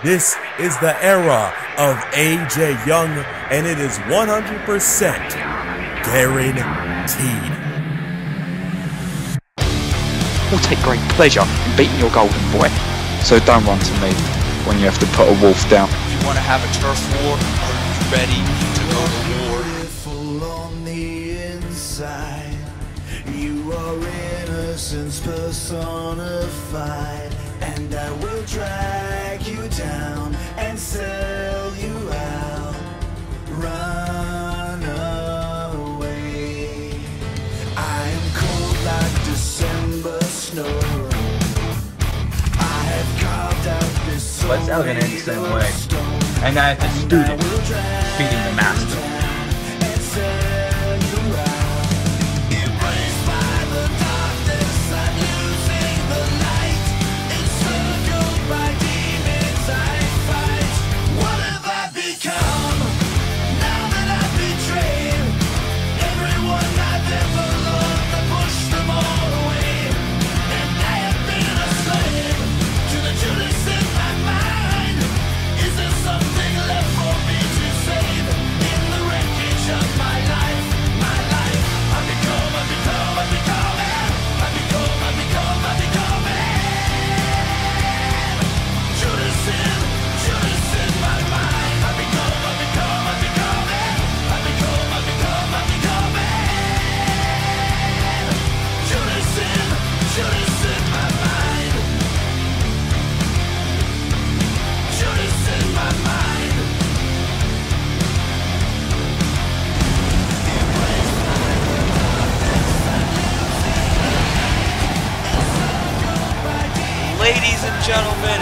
This is the era of AJ Young, and it is 100% guaranteed. We'll take great pleasure in beating your golden boy, so don't run to me when you have to put a wolf down. You want to have a turf war? Are you ready to go to war? Wonderful on the inside, you are innocence personified, and I will drag you down and sell you out. Run away. I am cold like December snow. I have carved out this soul. But it's elegant in the same way. And that the student beating the master. Ladies and gentlemen,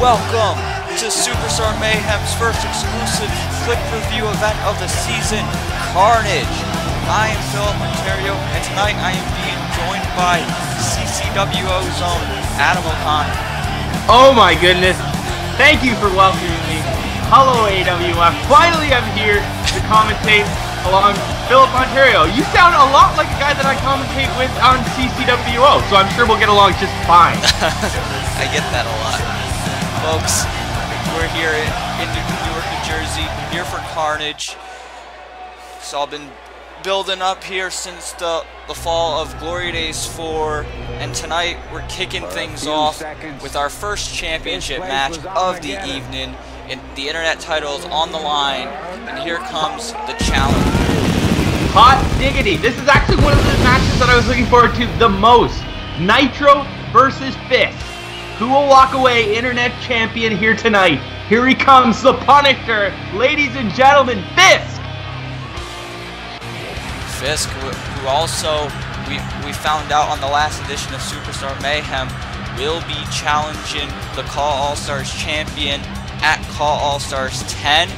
welcome to Superstar Mayhem's first exclusive clip review event of the season, Carnage. I am Philip Ontario, and tonight I am being joined by CCWO's own Adam O'Connor. Oh my goodness. Thank you for welcoming me. Hello AWF. Finally I'm here to commentate along Philip Ontario. You sound a lot like a guy that I commentate with on CCWO, so I'm sure we'll get along just fine. I get that a lot. Folks, we're here in Newark, New Jersey, here for Carnage. It's all been building up here since the fall of Glory Days 4, and tonight we're kicking things off with our first championship match of the evening. And the internet title is on the line, and here comes the challenge. Hot diggity. This is actually one of the matches that I was looking forward to the most. Nitro versus Fisk. Who will walk away internet champion here tonight? Here he comes, the Punisher. Ladies and gentlemen, Fisk! Fisk, who also, we found out on the last edition of Superstar Mayhem, will be challenging the Call All-Stars champion at Call All-Stars 10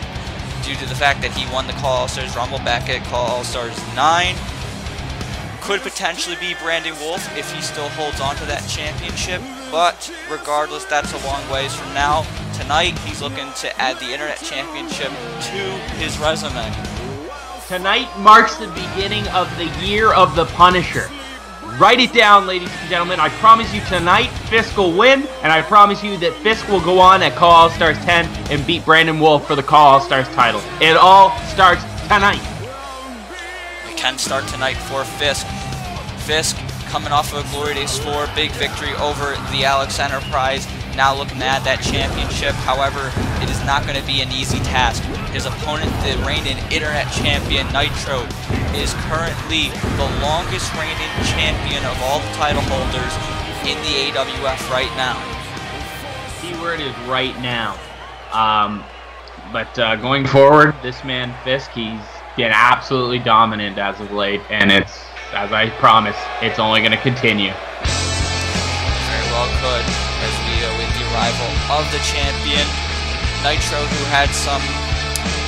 due to the fact that he won the Call All-Stars Rumble back at Call All-Stars 9. Could potentially be Brandon Wolfe if he still holds on to that championship, but regardless, that's a long ways from now. Tonight, he's looking to add the Internet Championship to his resume. Tonight marks the beginning of the year of the Punisher. Write it down, ladies and gentlemen. I promise you tonight, Fisk will win, and I promise you that Fisk will go on at Call All-Stars 10 and beat Brandon Wolfe for the Call All-Stars title. It all starts tonight. It can start tonight for Fisk. Fisk coming off of Glory Days 4, big victory over the Alex Enterprise, now looking to add that championship. However, it is not going to be an easy task. His opponent, the reigning internet champion, Nitro, is currently the longest reigning champion of all the title holders in the AWF right now. Keyword is right now. But going forward, this man Fisk, he's been absolutely dominant as of late, and it's, as I promised, it's only going to continue. Very well could, as we await the arrival of the champion, Nitro, who had some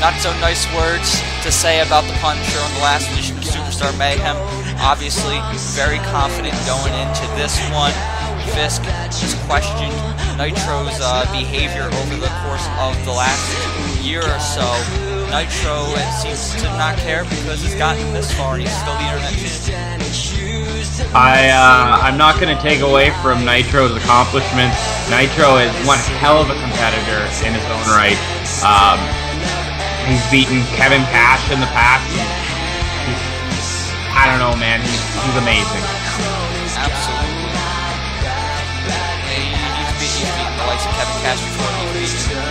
not so nice words to say about the Punisher on the last edition of Superstar Mayhem. Obviously, very confident going into this one. Fisk has questioned Nitro's behavior over the course of the last year or so. Nitro, it seems to not care because he's gotten this far and he's still the internet champion. I'm not going to take away from Nitro's accomplishments. Nitro is one hell of a competitor in his own right. He's beaten Kevin Cash in the past. I don't know, man. He's amazing. Absolutely. He's beaten the likes of Kevin Cash before. He's beaten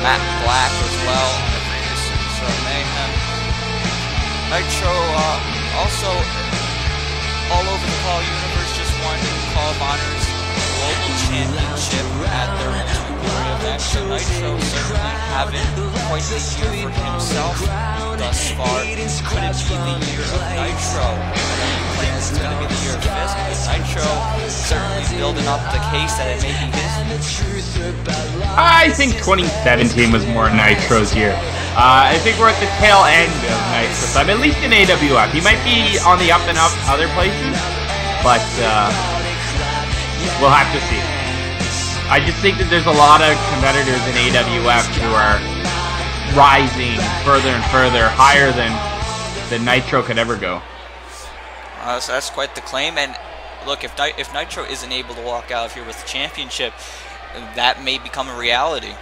Matt Black as well on the previous Superstar Mayhem. Nitro also all over the Call universe just won Call of Honor's Global Championship at their Ultimate event. So Nitro certainly having quite the year for himself thus far. Could it be the year of Nitro? He claims it's going to be the year of Fisk, but Nitro certainly building up the case that it may be his. I think 2017 was more Nitro's year. I think we're at the tail end of Nitro's time, at least in AWF. He might be on the up and up other places, but we'll have to see. I just think that there's a lot of competitors in AWF who are rising further and further, higher than Nitro could ever go. So that's quite the claim. And look, if Nitro isn't able to walk out of here with the championship, that may become a reality.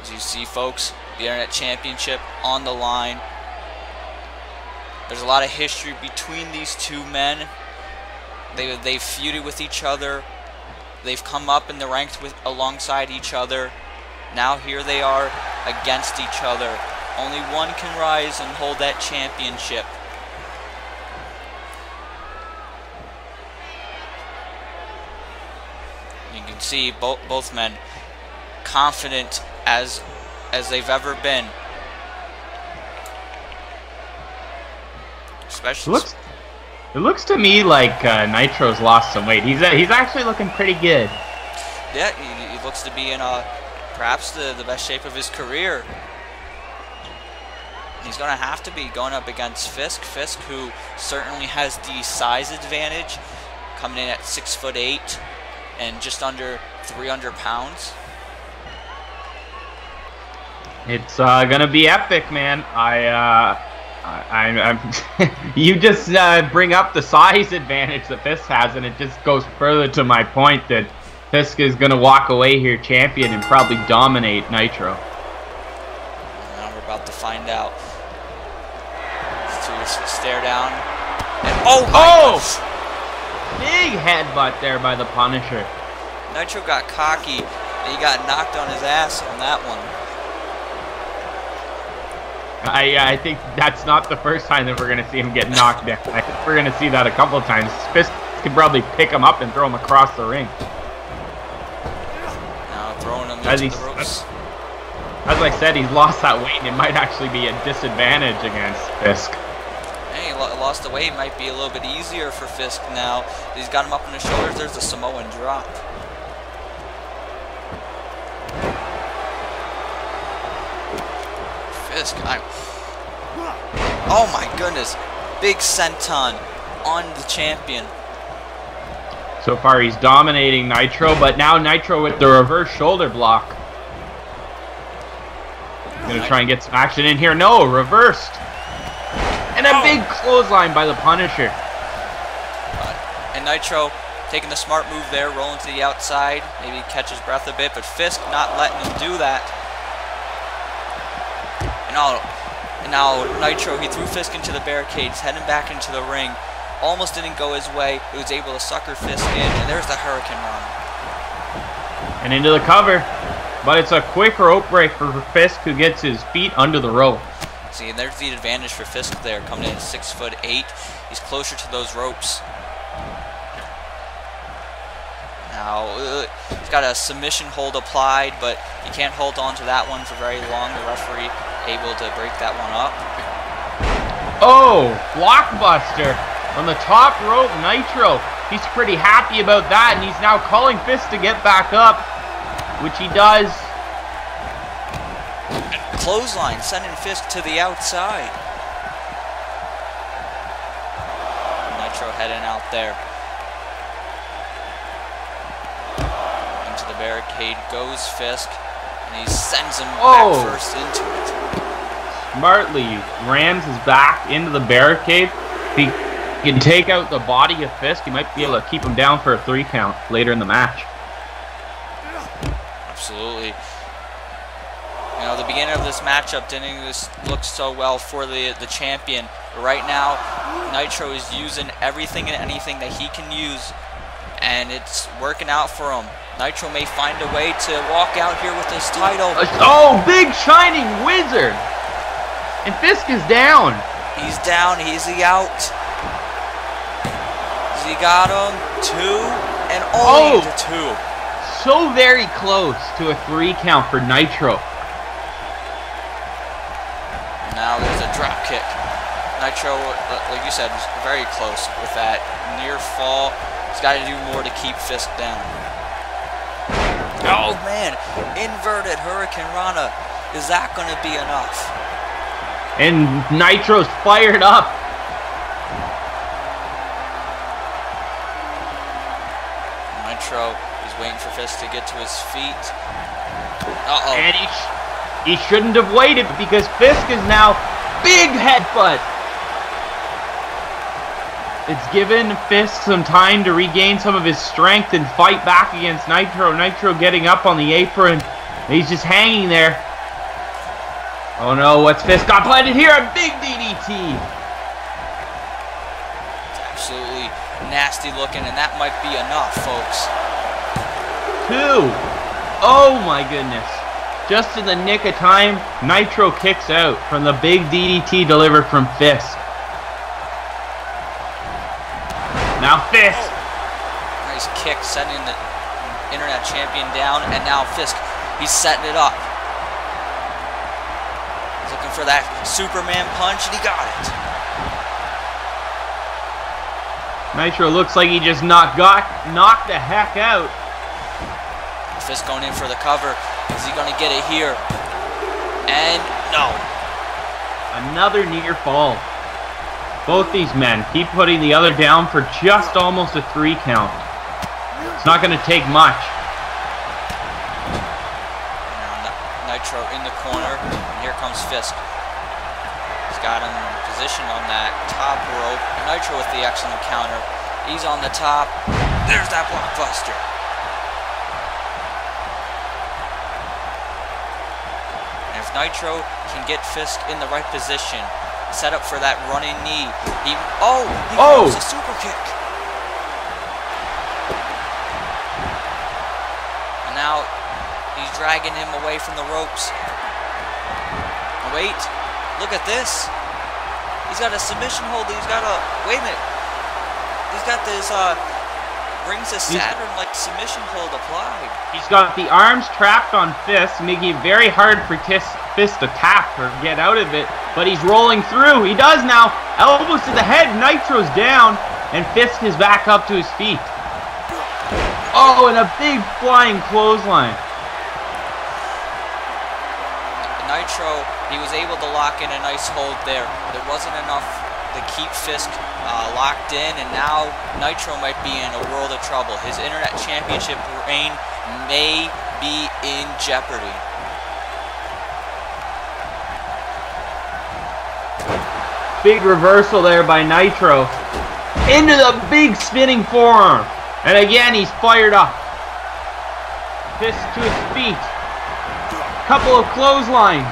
As you see, folks, the Internet Championship on the line. There's a lot of history between these two men. They've feuded with each other. They've come up in the ranks alongside each other. Now here they are against each other. Only one can rise and hold that championship. You can see both men confident as they've ever been. Especially. It looks to me like Nitro's lost some weight. He's actually looking pretty good. Yeah, he looks to be in perhaps the best shape of his career. He's going to have to be going up against Fisk. Fisk, who certainly has the size advantage, coming in at 6'8" and just under 300 pounds. It's gonna be epic, man. You just bring up the size advantage that Fisk has, and it just goes further to my point that Fisk is gonna walk away here champion and probably dominate Nitro. Now we're about to find out. These two stare down, and oh my gosh! Big headbutt there by the Punisher. Nitro got cocky, and he got knocked on his ass on that one. I think that's not the first time that we're going to see him get knocked down. I think we're going to see that a couple of times. Fisk could probably pick him up and throw him across the ring. Now throwing him into the ropes. As I said, he's lost that weight, and it might actually be a disadvantage against Fisk. Hey, he lost the weight. Might be a little bit easier for Fisk now. He's got him up on his shoulders. There's the Samoan drop. Fisk, oh my goodness, big senton on the champion. So far he's dominating Nitro, but now Nitro with the reverse shoulder block. Gonna try and get some action in here. No, reversed. And a big clothesline by the Punisher. And Nitro taking the smart move there, rolling to the outside, maybe catch his breath a bit, but Fisk not letting him do that. And now Nitro, he threw Fisk into the barricades, heading back into the ring. Almost didn't go his way. He was able to sucker Fisk in, and there's the Hurricane Run. And into the cover. But it's a quick rope break for Fisk, who gets his feet under the rope. See, and there's the advantage for Fisk there, coming in at 6'8". He's closer to those ropes. Now, he's got a submission hold applied, but he can't hold on to that one for very long. The referee able to break that one up. Oh, blockbuster on the top rope, Nitro. He's pretty happy about that, and he's now calling Fisk to get back up, which he does. Clothesline, sending Fisk to the outside. Nitro heading out there. Into the barricade goes Fisk, and he sends him back first into it. Smartly rams his back into the barricade. He You can take out the body of Fisk. You might be able to keep him down for a 3 count later in the match. Absolutely. You know, the beginning of this matchup didn't look so well for the champion. But right now, Nitro is using everything and anything that he can use, and it's working out for him. Nitro may find a way to walk out here with his title. Oh, big shining wizard! And Fisk is down. He's down. Is he out? He got him. 2 and only the 2. So very close to a 3 count for Nitro. Now there's a drop kick. Nitro, like you said, was very close with that near fall. He's got to do more to keep Fisk down. Oh man, inverted Hurricane Rana. Is that going to be enough? And Nitro's fired up. Nitro is waiting for Fisk to get to his feet. Uh-oh. And he shouldn't have waited because Fisk is now big headbutt. It's given Fisk some time to regain some of his strength and fight back against Nitro. Nitro getting up on the apron. He's just hanging there. Oh no, what's Fisk got planted here? A big DDT. It's absolutely nasty looking, and that might be enough, folks. 2. Oh my goodness. Just in the nick of time, Nitro kicks out from the big DDT delivered from Fisk. Now Fisk. Nice kick, setting the Internet Champion down, and now Fisk, he's setting it up. He's looking for that Superman punch, and he got it. Nitro looks like he just knocked the heck out. Fisk going in for the cover. Is he going to get it here? And no. Another near fall. Both these men keep putting the other down for just almost a 3 count. It's not going to take much. Now Nitro in the corner, and here comes Fisk. He's got him positioned on that top rope. Nitro with the excellent counter. He's on the top. There's that blockbuster. And if Nitro can get Fisk in the right position, set up for that running knee. He goes a super kick. And now he's dragging him away from the ropes. Wait, look at this. He's got a submission hold. He's got a, wait a minute. He's got this Rings of Saturn like submission hold applied. He's got the arms trapped on Fisk, making it very hard for Fisk to tap or get out of it. But he's rolling through. He does now. Elbows to the head. Nitro's down. And Fisk is back up to his feet. Oh, and a big flying clothesline. Nitro, he was able to lock in a nice hold there. But it wasn't enough to keep Fisk locked in. And now Nitro might be in a world of trouble. His Internet Championship reign may be in jeopardy. Big reversal there by Nitro. Into the big spinning forearm. And again, he's fired up. Fisk to his feet. Couple of clotheslines.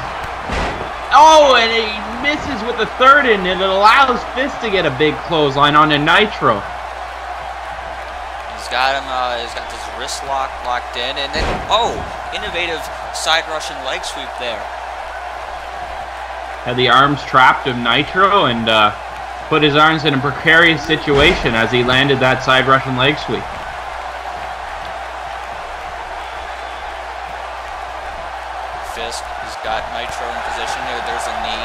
Oh, and he misses with the third, and it allows Fisk to get a big clothesline onto Nitro. He's got him, he's got this wrist locked in, and then, innovative side Russian leg sweep there. Had the arms trapped of Nitro and put his arms in a precarious situation as he landed that side Russian leg sweep. Fisk, he's got Nitro in position there. There's a knee.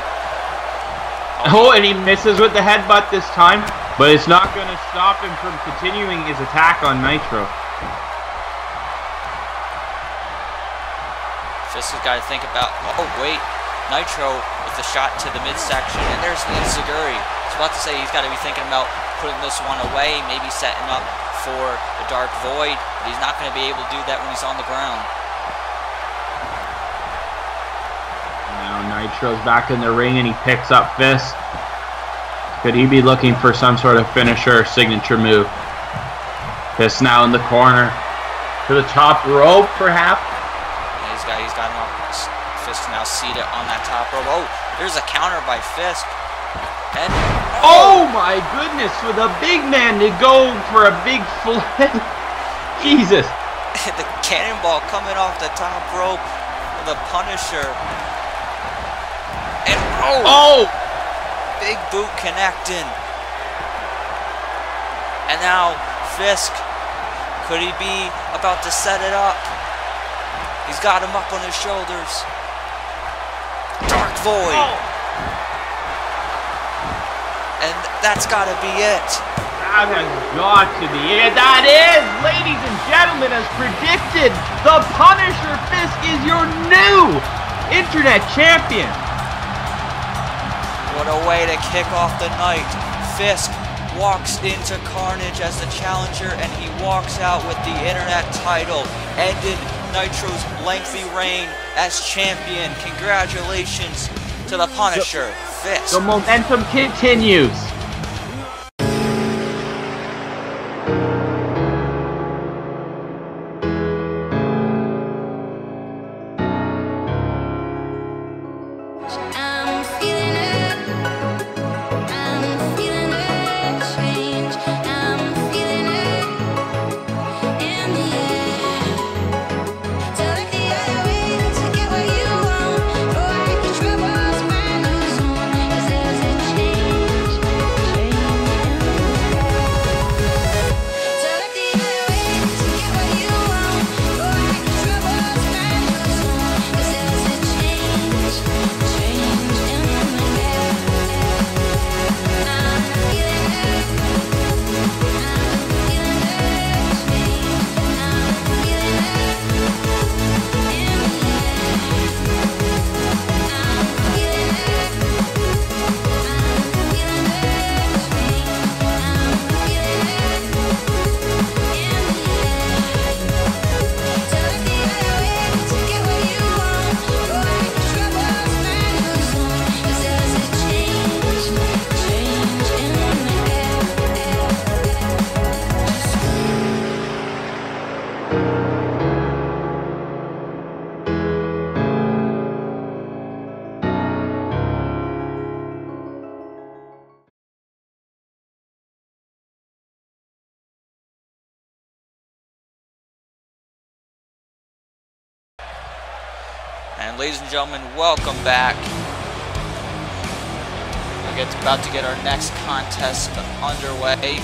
Oh, and he misses with the headbutt this time, but it's not going to stop him from continuing his attack on Nitro. Fisk has got to think about, Nitro with the shot to the midsection, and there's the Enziguri. I was about to say he's got to be thinking about putting this one away, maybe setting up for the Dark Void, but he's not going to be able to do that when he's on the ground. Now Nitro's back in the ring and he picks up Fisk. Could he be looking for some sort of finisher or signature move? Fisk now in the corner. To the top rope, perhaps? Yeah, he's got him up. Fisk now seated on that top rope. Oh, there's a counter by Fisk. And oh my goodness, with a big man to go for a big flip. Jesus. The cannonball coming off the top rope for the Punisher. And oh! Big boot connecting. And now Fisk, could he be about to set it up? He's got him up on his shoulders. Dark Void. Oh. And that's got to be it. That has got to be it. That is, ladies and gentlemen, as predicted, the Punisher Fisk is your new Internet Champion. What a way to kick off the night. Fisk walks into Carnage as the challenger, and he walks out with the Internet title, ended Nitro's lengthy reign as champion. Congratulations to the Punisher, Fisk. The momentum continues. And ladies and gentlemen, welcome back. We're about to get our next contest underway.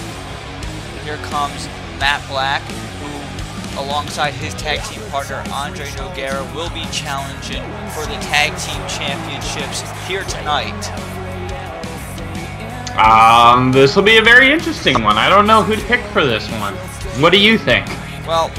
Here comes Matt Black, who, alongside his tag team partner Andre Nogueira, will be challenging for the Tag Team Championships here tonight. This will be a very interesting one. I don't know who to pick for this one. What do you think? Well,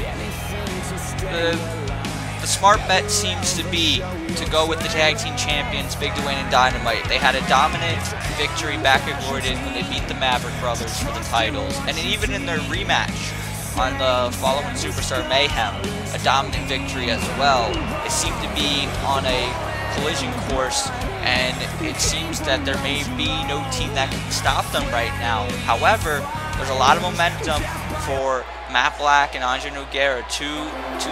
the smart bet seems to be to go with the Tag Team Champions, Big Dwayne and Dynamite. They had a dominant victory back at Glory Days when they beat the Maverick brothers for the titles. And even in their rematch on the following Superstar Mayhem, a dominant victory as well. They seem to be on a collision course, and it seems that there may be no team that can stop them right now. However, there's a lot of momentum for Matt Black and Andre Nogueira, two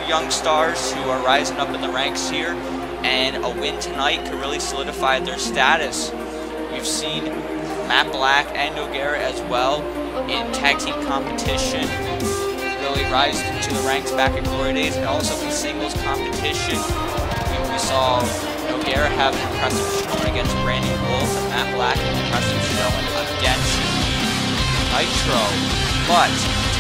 young stars who are rising up in the ranks here, and a win tonight could really solidify their status. We've seen Matt Black and Nogueira as well in tag team competition really rise to the ranks back at Glory Days, and also in singles competition. We saw Nogueira have an impressive showing against Wolfe, and Matt Black an impressive showing against Nitro. But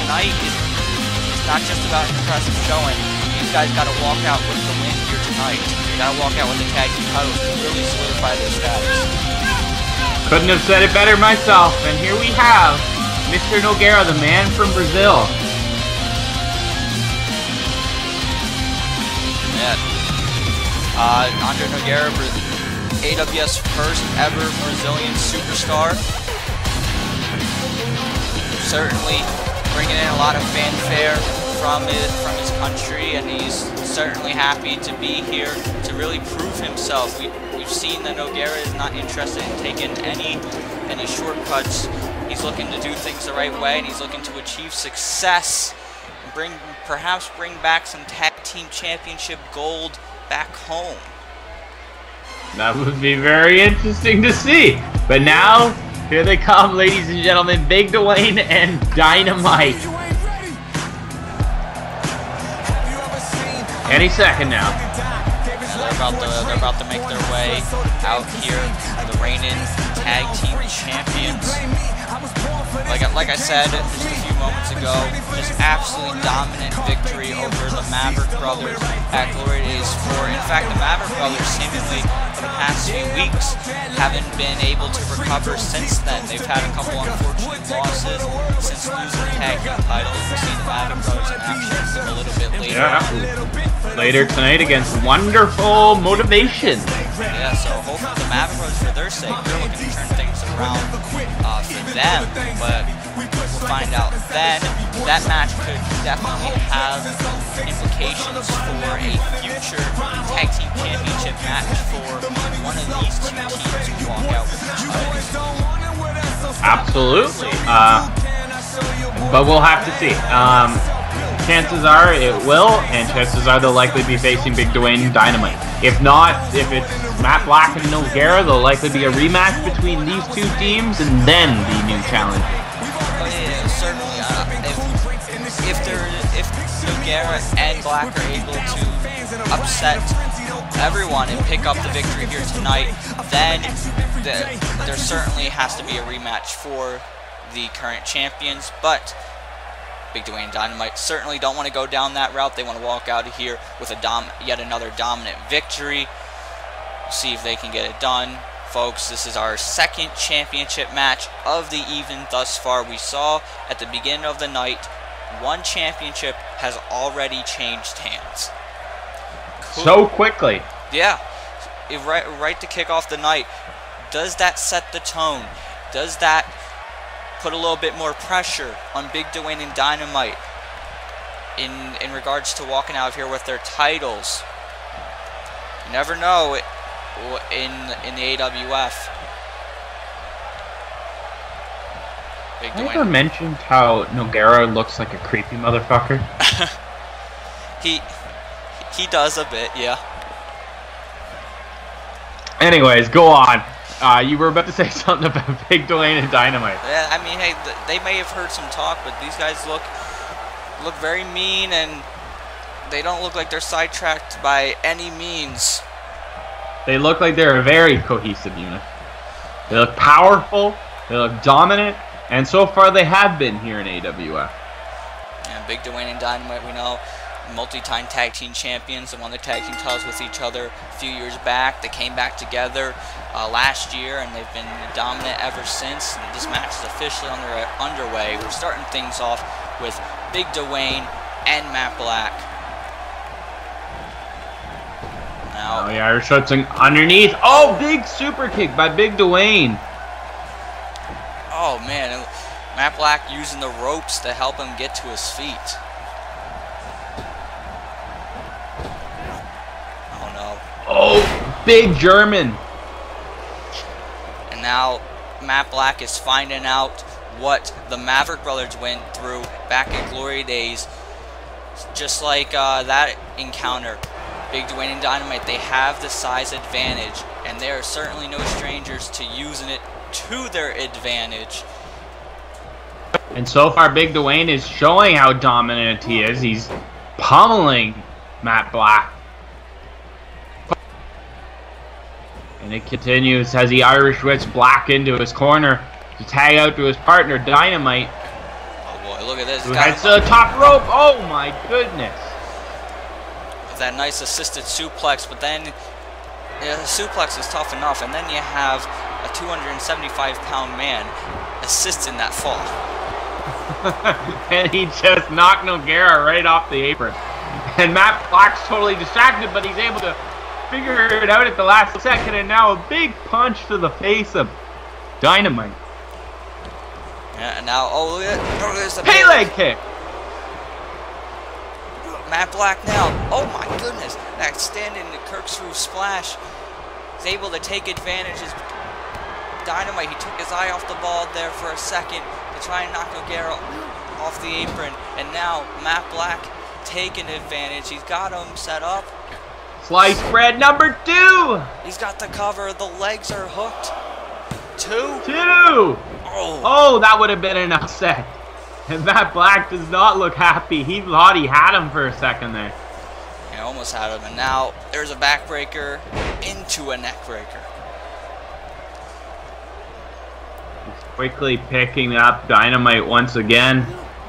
tonight is not just about an impressive showing. These guys got to walk out with the win here tonight. They got to walk out with the tag team titles to really solidify their status. Couldn't have said it better myself. And here we have Mr. Nogueira, the man from Brazil. Yeah. Andre Nogueira, AWF's first ever Brazilian superstar. Certainly bringing in a lot of fanfare from his country, and he's certainly happy to be here to really prove himself. We've seen that Nogueira is not interested in taking any any shortcuts. He's looking to do things the right way, and he's looking to achieve success and perhaps bring back some Tag Team Championship gold back home. That would be very interesting to see. But now, here they come, ladies and gentlemen, Big Dwayne and Dynamite. Any second now. They're about to make their way out here, the reigning Tag Team Champions. Like I said just a few moments ago, just absolutely dominant victory over the Maverick brothers at Glory Days 4. In fact, the Maverick brothers seemingly for the past few weeks haven't been able to recover since then. They've had a couple unfortunate losses since losing the tag team titles. We'll see the Maverick brothers in action a little bit later. Yeah. Later tonight against Wunderful Motivation. Yeah, so hopefully the Maverick brothers, for their sake, they're looking to turn things around for them, but we'll find out then. That match could definitely have implications for a future Tag Team Championship match for one of these two teams to walk out with the titles. Absolutely. But we'll have to see. Chances are it will, and chances are they'll likely be facing Big Dwayne and Dynamite. If not, if it's Matt Black and Nogueira, there'll likely be a rematch between these two teams, and then the new challenge. Oh yeah, certainly. If Nogueira and Black are able to upset everyone and pick up the victory here tonight, then there certainly has to be a rematch for the current champions. But Big Dwayne and Dynamite certainly don't want to go down that route. They want to walk out of here with yet another dominant victory. See if they can get it done. Folks, this is our second championship match of the evening thus far. We saw at the beginning of the night, one championship has already changed hands. So quickly. Yeah, right to kick off the night. Does that set the tone? Does that put a little bit more pressure on Big Dwayne and Dynamite in regards to walking out of here with their titles? You never know in the AWF. Big Have you Dwayne. ever mentioned how Nogueira looks like a creepy motherfucker? He does a bit, yeah. Anyways, go on. You were about to say something about Big Dwayne and Dynamite. Yeah, I mean, hey, they may have heard some talk, but these guys look very mean, and they don't look like they're sidetracked by any means. They look like they're a very cohesive unit. They look powerful, they look dominant, and so far they have been here in AWF. Yeah, Big Dwayne and Dynamite, we know, multi-time tag team champions. They won the tag team titles with each other a few years back. They came back together last year, and they've been dominant ever since. And this match is officially underway. We're starting things off with Big Dwayne and Matt Black. Now, Oh, the Irish Hudson underneath. Oh, big super kick by Big Dwayne. oh man, Matt Black using the ropes to help him get to his feet. Oh no. Oh, big German. And now Matt Black is finding out what the Maverick brothers went through back in Glory Days. Just like that encounter, Big Dwayne and Dynamite, they have the size advantage, and they are certainly no strangers to using it to their advantage. And so far, Big Dwayne is showing how dominant he is. He's pummeling Matt Black. And it continues as he Irish whips Black into his corner to tag out to his partner, Dynamite. Oh boy, look at this. Who heads to the top rope. Oh my goodness. That nice assisted suplex, but then the suplex is tough enough, and then you have a 275-pound man assisting that fall. And he just knocked Nogueira right off the apron. And Matt Black's totally distracted, but he's able to figure it out at the last second, and now a big punch to the face of Dynamite. Yeah, and now, oh, look at this. Pay leg kick! Matt Black now, oh my goodness, that standing corkscrew splash is able to take advantage as Dynamite, he took his eye off the ball there for a second to try and knock Nogueira off the apron. And now Matt Black taking advantage. He's got him set up. Slice bread number 2. He's got the cover. The legs are hooked. 2. Oh, that would have been an upset. And Matt Black does not look happy. He thought he had him for a second there. Yeah, almost had him. And now there's a backbreaker into a neckbreaker. Quickly picking up Dynamite once again.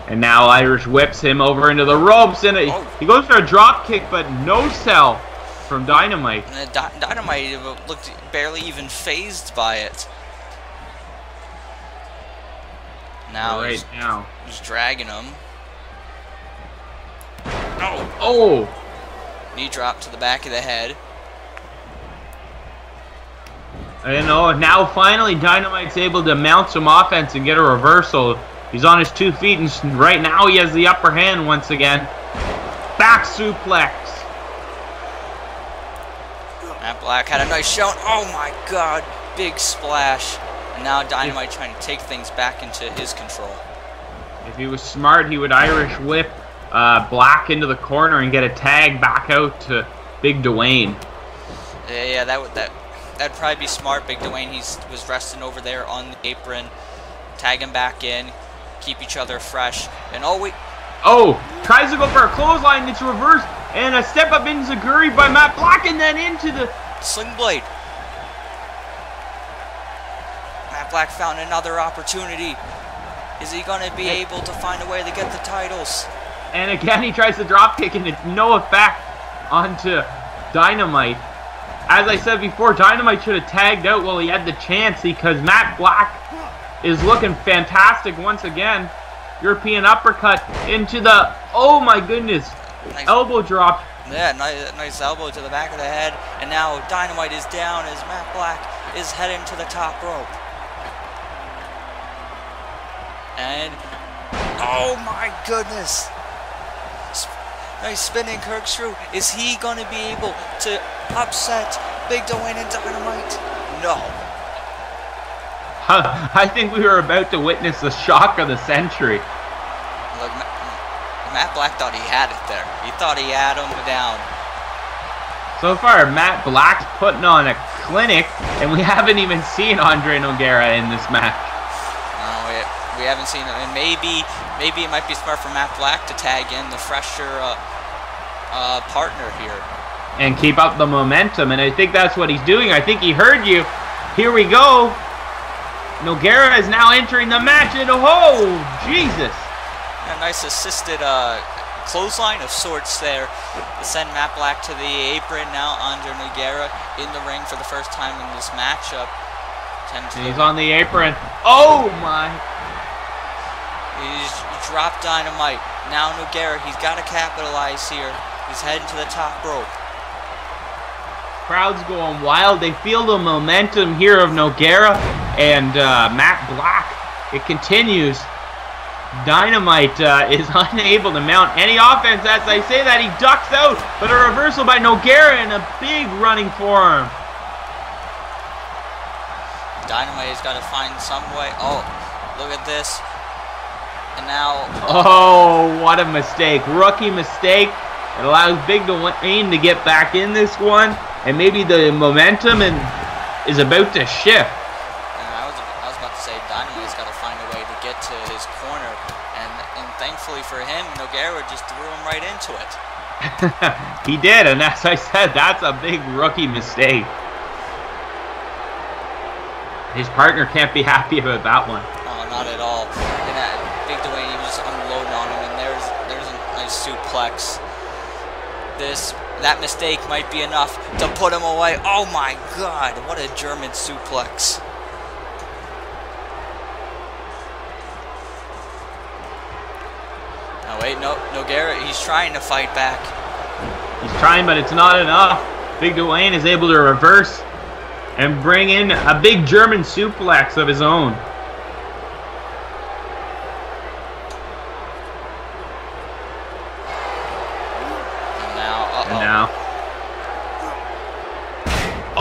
And now Irish whips him over into the ropes. And he goes for a drop kick, but no sell from Dynamite. And Dynamite looked barely even phased by it. Now he's dragging him. Oh! Knee drop to the back of the head. You know, now finally Dynamite's able to mount some offense and get a reversal. He's on his 2 feet, and right now he has the upper hand once again. Back suplex. Matt Black had a nice showing. Oh my God, big splash. And now Dynamite trying to take things back into his control. If he was smart, he would Irish whip Black into the corner and get a tag back out to Big Dwayne. Yeah, that'd probably be smart. Big Dwayne, he was resting over there on the apron. Tag him back in, keep each other fresh. And tries to go for a clothesline. It's reversed, and a step up enziguri by Matt Black, and then into the sling blade. Matt Black found another opportunity. Is he going to be able to find a way to get the titles? And again, he tries to drop kick, and it's no effect onto Dynamite. As I said before, Dynamite should have tagged out while he had the chance, because Matt Black is looking fantastic once again. European uppercut into the, oh my goodness, nice elbow drop. Yeah, nice elbow to the back of the head. And now Dynamite is down as Matt Black is heading to the top rope. And, oh my goodness. Nice spinning corkscrew. Is he going to be able to upset Big Dwayne and Dynamite? No. I think we were about to witness the shock of the century. Look, Matt Black thought he had it there. He thought he had him down. So far, Matt Black's putting on a clinic, and we haven't even seen Andre Nogueira in this match. No, we haven't seen him. And maybe it might be smart for Matt Black to tag in the fresher partner here. And keep up the momentum, and I think that's what he's doing. I think he heard you. Here we go. Nogueira is now entering the match, and oh, Jesus. A nice assisted clothesline of sorts there to send Matt Black to the apron. Now Andre Nogueira in the ring for the first time in this matchup. He's on the apron. Oh, my. He's dropped Dynamite. Now Nogueira, he's got to capitalize here. He's heading to the top rope. Crowd's going wild. They feel the momentum here of Nogueira and Matt Black. It continues. Dynamite is unable to mount any offense. As I say that, he ducks out, but a reversal by Nogueira and a big running forearm. Dynamite has got to find some way. Oh, look at this. And now... Oh, what a mistake. Rookie mistake. It allows Big Dwayne to get back in this one. And maybe the momentum is about to shift. I was about to say Dynamite's got to find a way to get to his corner. And thankfully for him, Nogueira just threw him right into it. He did, and as I said, that's a big rookie mistake. His partner can't be happy about that one. Oh, not at all. And Big Dwayne, he was just unloading on him, and there's a nice suplex. That mistake might be enough to put him away. Oh my God, what a German suplex. Oh wait, no, Nogueira, he's trying to fight back. He's trying, but it's not enough. Big Dwayne is able to reverse and bring in a big German suplex of his own.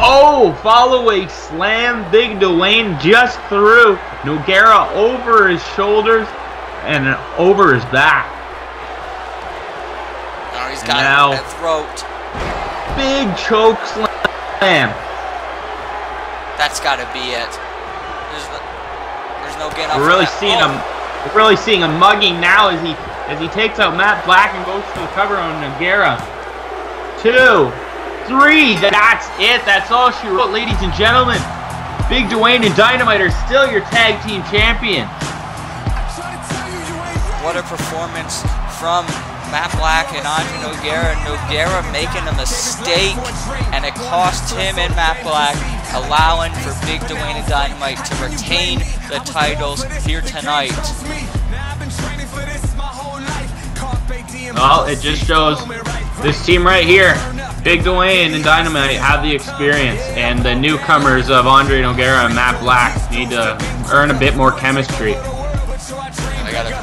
Oh, follow-away slam. Big Dwayne just threw Nogueira over his shoulders and over his back. Oh, he's got him at throat. Big choke slam. That's got to be it. There's no getting up. We're really seeing a mugging now as he takes out Matt Black and goes to the cover on Nogueira. 2, 3. That's it. That's all she wrote, ladies and gentlemen. Big Dwayne and Dynamite are still your tag team champions. What a performance from Matt Black and Andre Nogueira. Nogueira making a mistake, and it cost him and Matt Black, allowing for Big Dwayne and Dynamite to retain the titles here tonight. Well, it just shows this team right here, Big Dwayne and Dynamite, have the experience, and the newcomers of Andre Nogueira and Matt Black need to earn a bit more chemistry.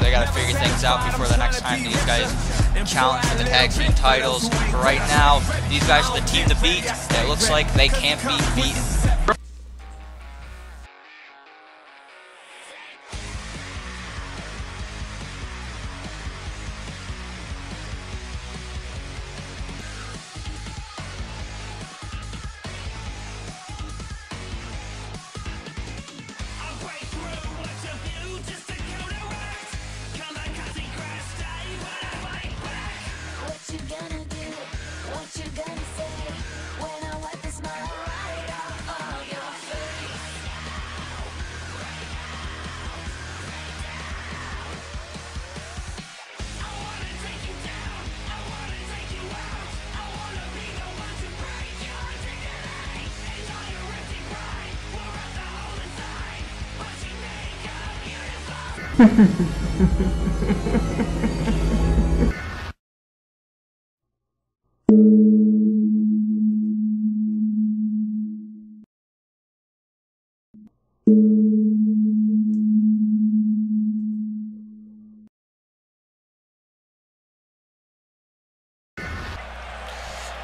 They gotta figure things out before the next time these guys challenge for the tag team titles. But right now, these guys are the team to beat. It looks like they can't be beaten.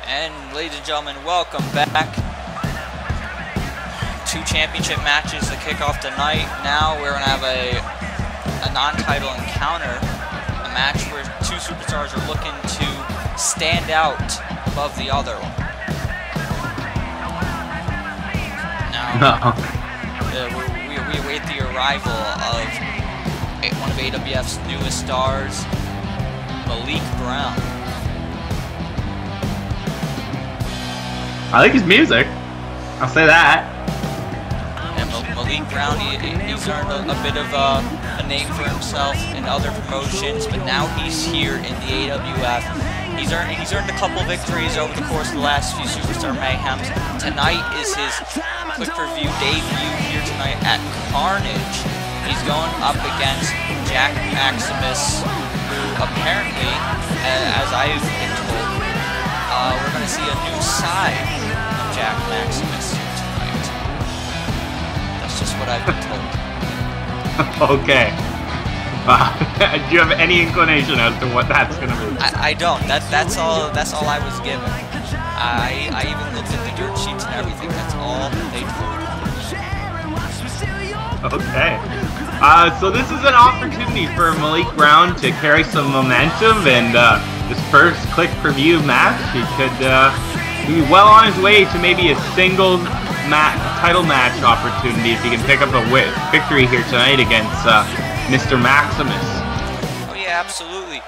And ladies and gentlemen, welcome back. 2 championship matches to kick off tonight. Now we're gonna have a non-title encounter, a match where 2 superstars are looking to stand out above the other. Now, we await the arrival of one of AWF's newest stars, Malik Brown. I like his music. I'll say that. And Malik Brown, he's earned a bit of a name for himself in other promotions, but now he's here in the AWF. He's earned a couple victories over the course of the last few Superstar Mayhems. Tonight is his quick review debut here tonight at Carnage. He's going up against Jack Maximus, who apparently, as I've been told, we're going to see a new side of Jack Maximus here tonight. That's just what I've been told. Okay. Do you have any inclination as to what that's going to be? I don't. That's all I was given. I even looked at the dirt sheets and everything. That's all they told me. Okay. So this is an opportunity for Malik Brown to carry some momentum, and this first click preview match, he could be well on his way to maybe a single title match opportunity if he can pick up a victory here tonight against Mr. Maximus. Oh yeah, absolutely.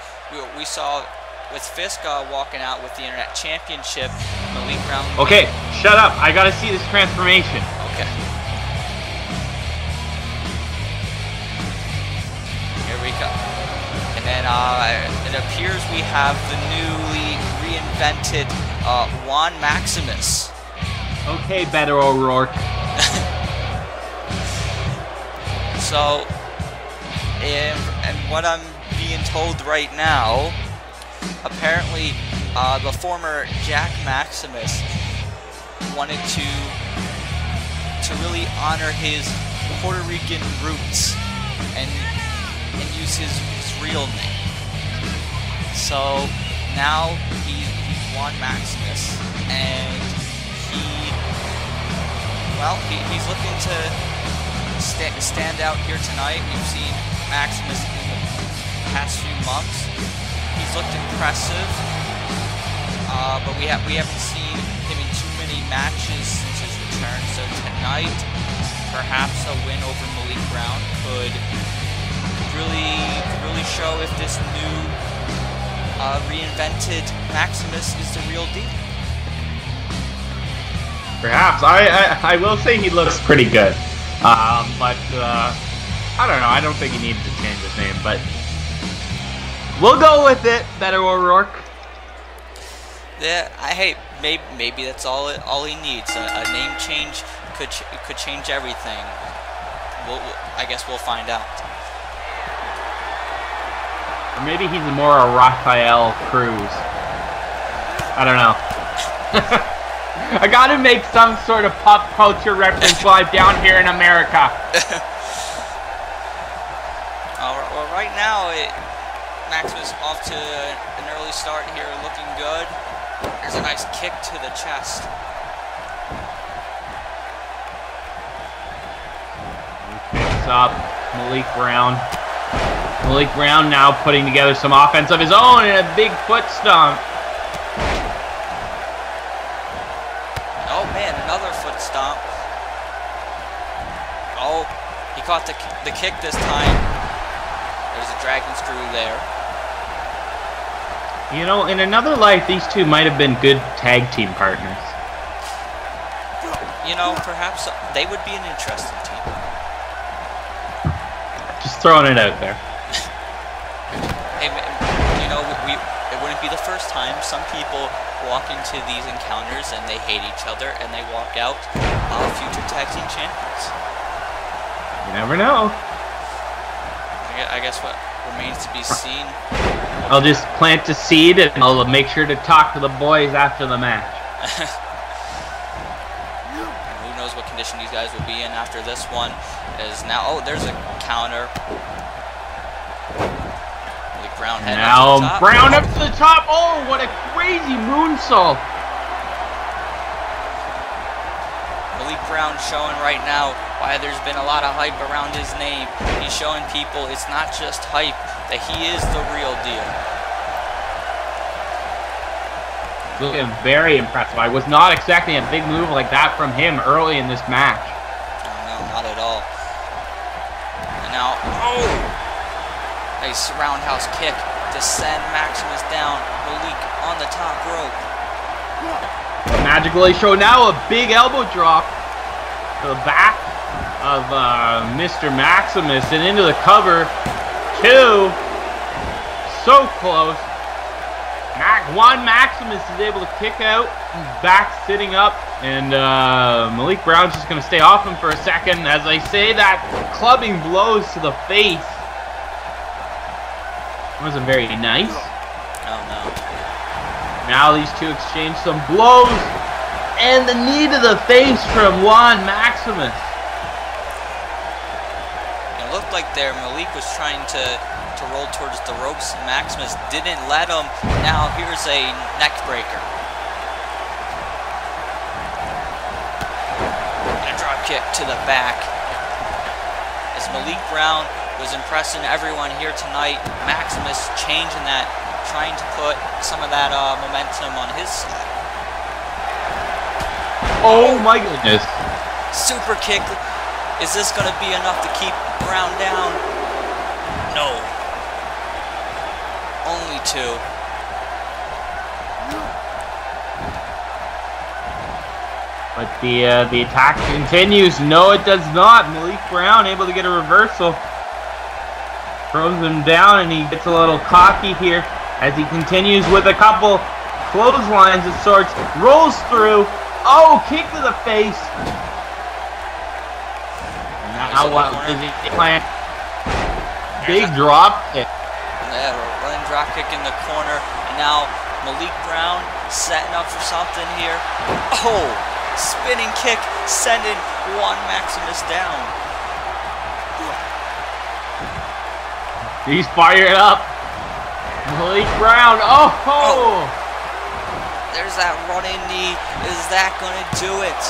We saw with Fisk walking out with the Internet Championship, Malik Brown. Okay, shut up. I gotta see this transformation. Okay. Here we go. And then it appears we have the newly reinvented Juan Maximus. Okay, Beto O'Rourke. So, and what I'm being told right now, apparently the former Jack Maximus wanted to really honor his Puerto Rican roots and use his real name. So now he's Juan Maximus, and he well, he's looking to stand out here tonight. We've seen Maximus in the past few months. He's looked impressive, but we haven't seen him in too many matches since his return. So tonight, perhaps a win over Malik Brown could really show if this new reinvented Maximus is the real deal. Perhaps. I will say he looks pretty good. But I don't know. I don't think he needs to change his name, but we'll go with it. Better O'Rourke. Yeah, maybe that's all he needs. A name change could change everything. I guess we'll find out. Or maybe he's more a Raphael Cruz. I don't know. I gotta make some sort of pop culture reference while I'm down here in America. Well, right now, Maximus off to an early start here, looking good. There's a nice kick to the chest. He picks up Malik Brown. Malik Brown now putting together some offense of his own and a big foot stomp. Oh man, another foot stomp. Oh, he caught the kick this time. There's a dragon screw there. You know, in another life, these two might have been good tag team partners. You know, perhaps they would be an interesting team. Just throwing it out there. Hey, you know, it wouldn't be the first time. Some people walk into these encounters and they hate each other and they walk out future tag team champions. You never know. I guess what remains to be seen. I'll just plant a seed and I'll make sure to talk to the boys after the match. Who knows what condition these guys will be in after this one. Is now, oh, there's a counter. Brown head now up to the top. Brown up to the top. Oh, what a crazy moonsault. Malik Brown showing right now why there's been a lot of hype around his name. He's showing people it's not just hype, that he is the real deal. Looking very impressive. I was not expecting a big move like that from him early in this match. No, not at all. And now, oh! Nice roundhouse kick to send Maximus down. Malik on the top rope. The magical show now a big elbow drop to the back of Mr. Maximus and into the cover. Two. So close. Maximus is able to kick out. He's back sitting up. And Malik Brown's just going to stay off him for a second. As I say that, clubbing blows to the face. Wasn't very nice. Oh no. Now these two exchange some blows. And the knee to the face from Juan Maximus. It looked like there Malik was trying to roll towards the ropes. Maximus didn't let him. Now here's a neck breaker. And a drop kick to the back. As Malik Brown was impressing everyone here tonight. Maximus changing that, trying to put some of that momentum on his side. Oh my goodness. Super kick. Is this going to be enough to keep Brown down? No. Only two. But the attack continues. No, it does not. Malik Brown able to get a reversal. Throws him down and he gets a little cocky here as he continues with a couple clotheslines of sorts. Rolls through. Oh, kick to the face. Now what does he plan? Big drop kick. Yeah, running drop kick in the corner. And now Malik Brown setting up for something here. Oh, spinning kick sending Juan Maximus down. He's fired up. Malik Brown. Oh! There's that running knee. Is that going to do it?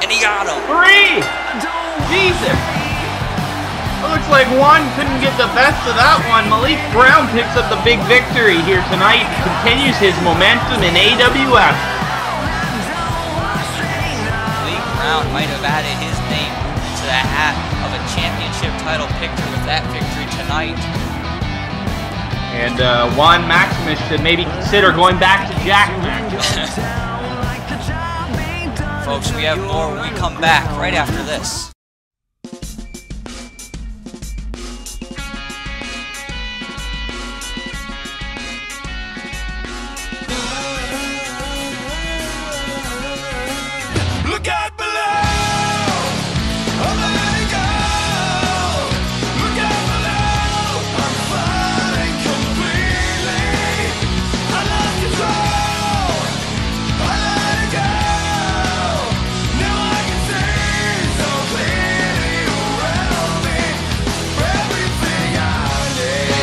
And he got him. 3! Jesus! It looks like Juan couldn't get the best of that one. Malik Brown picks up the big victory here tonight. Continues his momentum in AWF. Malik Brown might have added his name to the hat of a championship title picture with that victory tonight. And Juan Maximus should maybe consider going back to Jack. Folks, we have more when we come back right after this. Look out below! Oh, let it go! Look out below! I'm falling completely. I lost control. I let it go. Now I can see so clearly around me everything I need.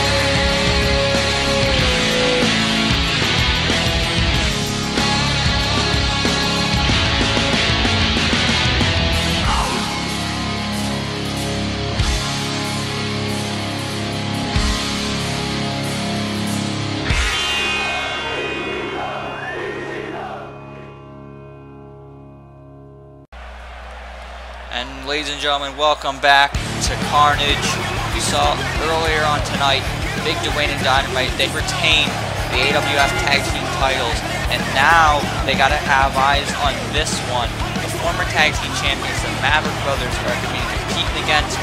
And ladies and gentlemen, welcome back to Carnage. We saw earlier on tonight, Big Dwayne and Dynamite, they retained the AWF Tag Team titles, and now they gotta have eyes on this one. The former Tag Team Champions, the Maverick brothers, are going to be competing against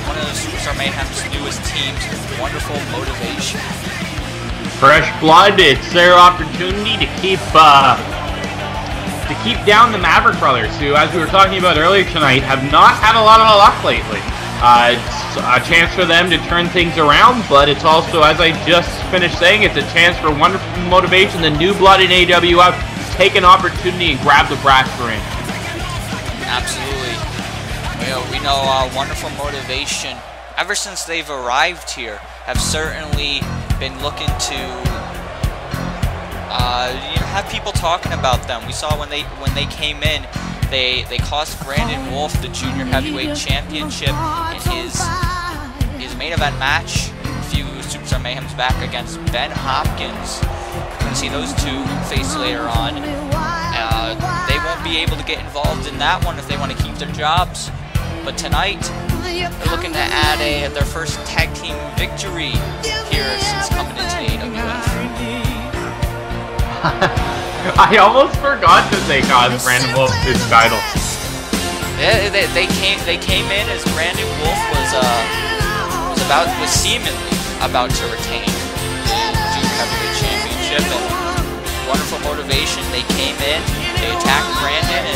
one of the Superstar Mayhem's newest teams, Wonderful Motivation. Fresh blood, it's their opportunity to keep down the Maverick brothers, who, as we were talking about earlier tonight, have not had a lot of luck lately. It's a chance for them to turn things around, but it's also, as I just finished saying, it's a chance for Wonderful Motivation, the new blood in AWF, to take an opportunity and grab the brass ring. Absolutely. We know Wonderful Motivation, ever since they've arrived here, have certainly been looking to have people talking about them. We saw when they came in, they cost Brandon Wolfe the Junior Heavyweight Championship in his main event match a few Superstar Mayhems back against Ben Hopkins. We're going to see those two face later on. They won't be able to get involved in that one if they want to keep their jobs. But tonight, they're looking to add their first tag team victory here since coming into the AWF. I almost forgot that they caused Brandon Wolfe his title. Yeah, they came in as Brandon Wolfe was seemingly about to retain the Junior Heavyweight Championship, and Wonderful Motivation. They came in, they attacked Brandon,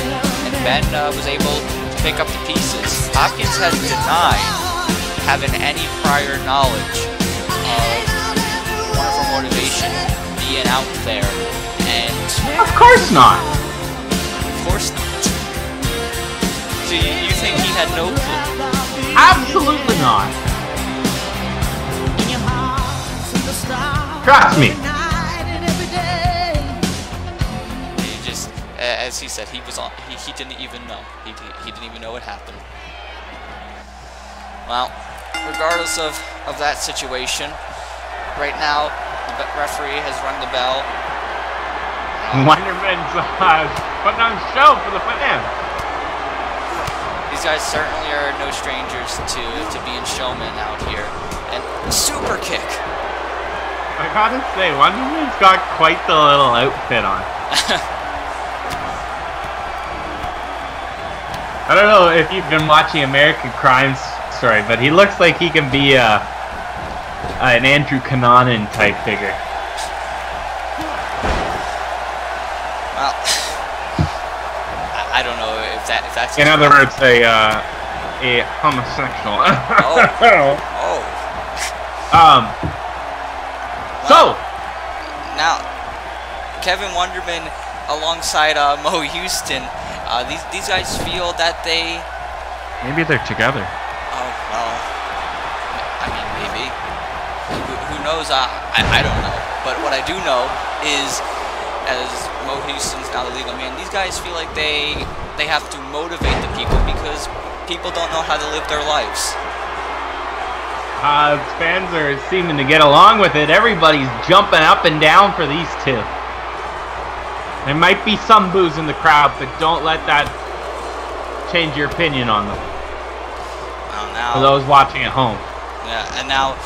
and Ben was able to pick up the pieces. Hopkins has denied having any prior knowledge of Wonderful Motivation being out there. And of course not. Of course not. So you think he had no clue? Absolutely not. Trust me. He just, as he said, he was on. He didn't even know. He didn't even know what happened. Well, regardless of that situation, right now the referee has rung the bell. Wonderman's putting on a show for the fans. These guys certainly are no strangers to being showmen out here. And super kick. I gotta say, Wonderman's got quite the little outfit on. I don't know if you've been watching American Crime Story, but he looks like he can be an Andrew Cunanan type figure. Well, I don't know if that's. In other words, a homosexual. So now, Kevin Wonderman alongside Mo Houston. These guys feel that they. Maybe they're together. Oh well. I mean, maybe. Who knows? I don't know. But what I do know is, as Mo Houston's now the legal man, these guys feel like they they have to motivate the people because people don't know how to live their lives. Fans are seeming to get along with it. Everybody's jumping up and down for these two. There might be some boos in the crowd, but don't let that change your opinion on them. Well, now, for those watching at home. Yeah, and now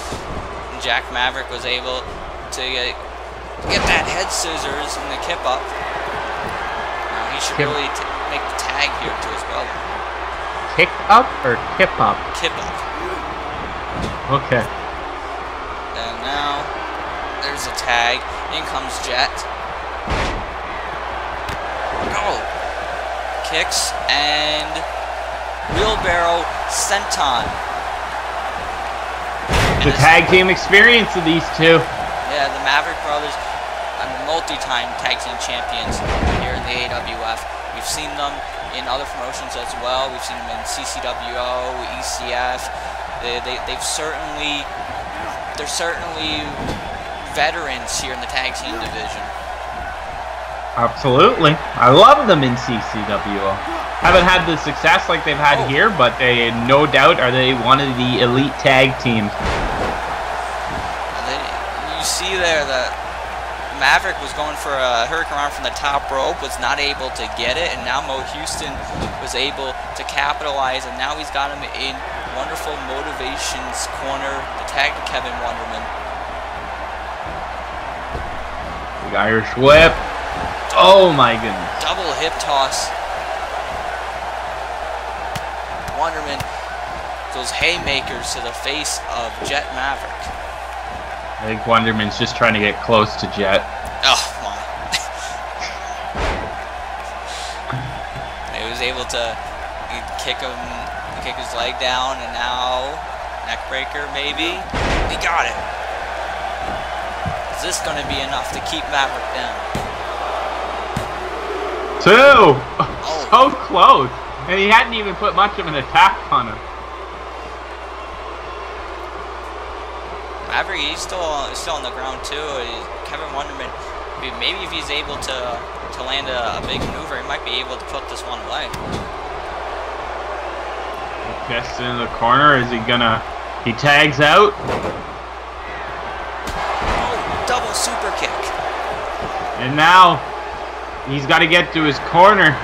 Jack Maverick was able to get that head scissors and the kip up. Now he should really make the tag here to his brother. Kick up or kip up? Kip up. Okay. And now there's a tag. In comes Jet. Go. Kicks and wheelbarrow senton. The tag team experience of these two. Yeah, the Maverick brothers are multi-time tag team champions here in the AWF. We've seen them in other promotions as well. We've seen them in CCWO, ECF. They're certainly veterans here in the tag team division. Absolutely. I love them in CCWO. Haven't had the success like they've had here, but they no doubt are one of the elite tag teams. You see there that Maverick was going for a hurricane from the top rope, was not able to get it, and now Mo Houston was able to capitalize, and now he's got him in Wonderful Motivations corner, the tag to Kevin Wonderman. Big Irish whip. Oh my goodness. Double hip toss. Wonderman, those haymakers to the face of Jet Maverick. I think Wonderman's just trying to get close to Jet. Oh my. He was able to kick his leg down, and now neck breaker maybe. He got it. Is this going to be enough to keep Maverick down? 2! Oh. So close. And he hadn't even put much of an attack on him. Maverick, he's still on the ground too. Kevin Wonderman, maybe if he's able to land a big maneuver, he might be able to put this one away. Gets in the corner. Is he gonna? He tags out. Oh, double super kick. And now he's got to get to his corner.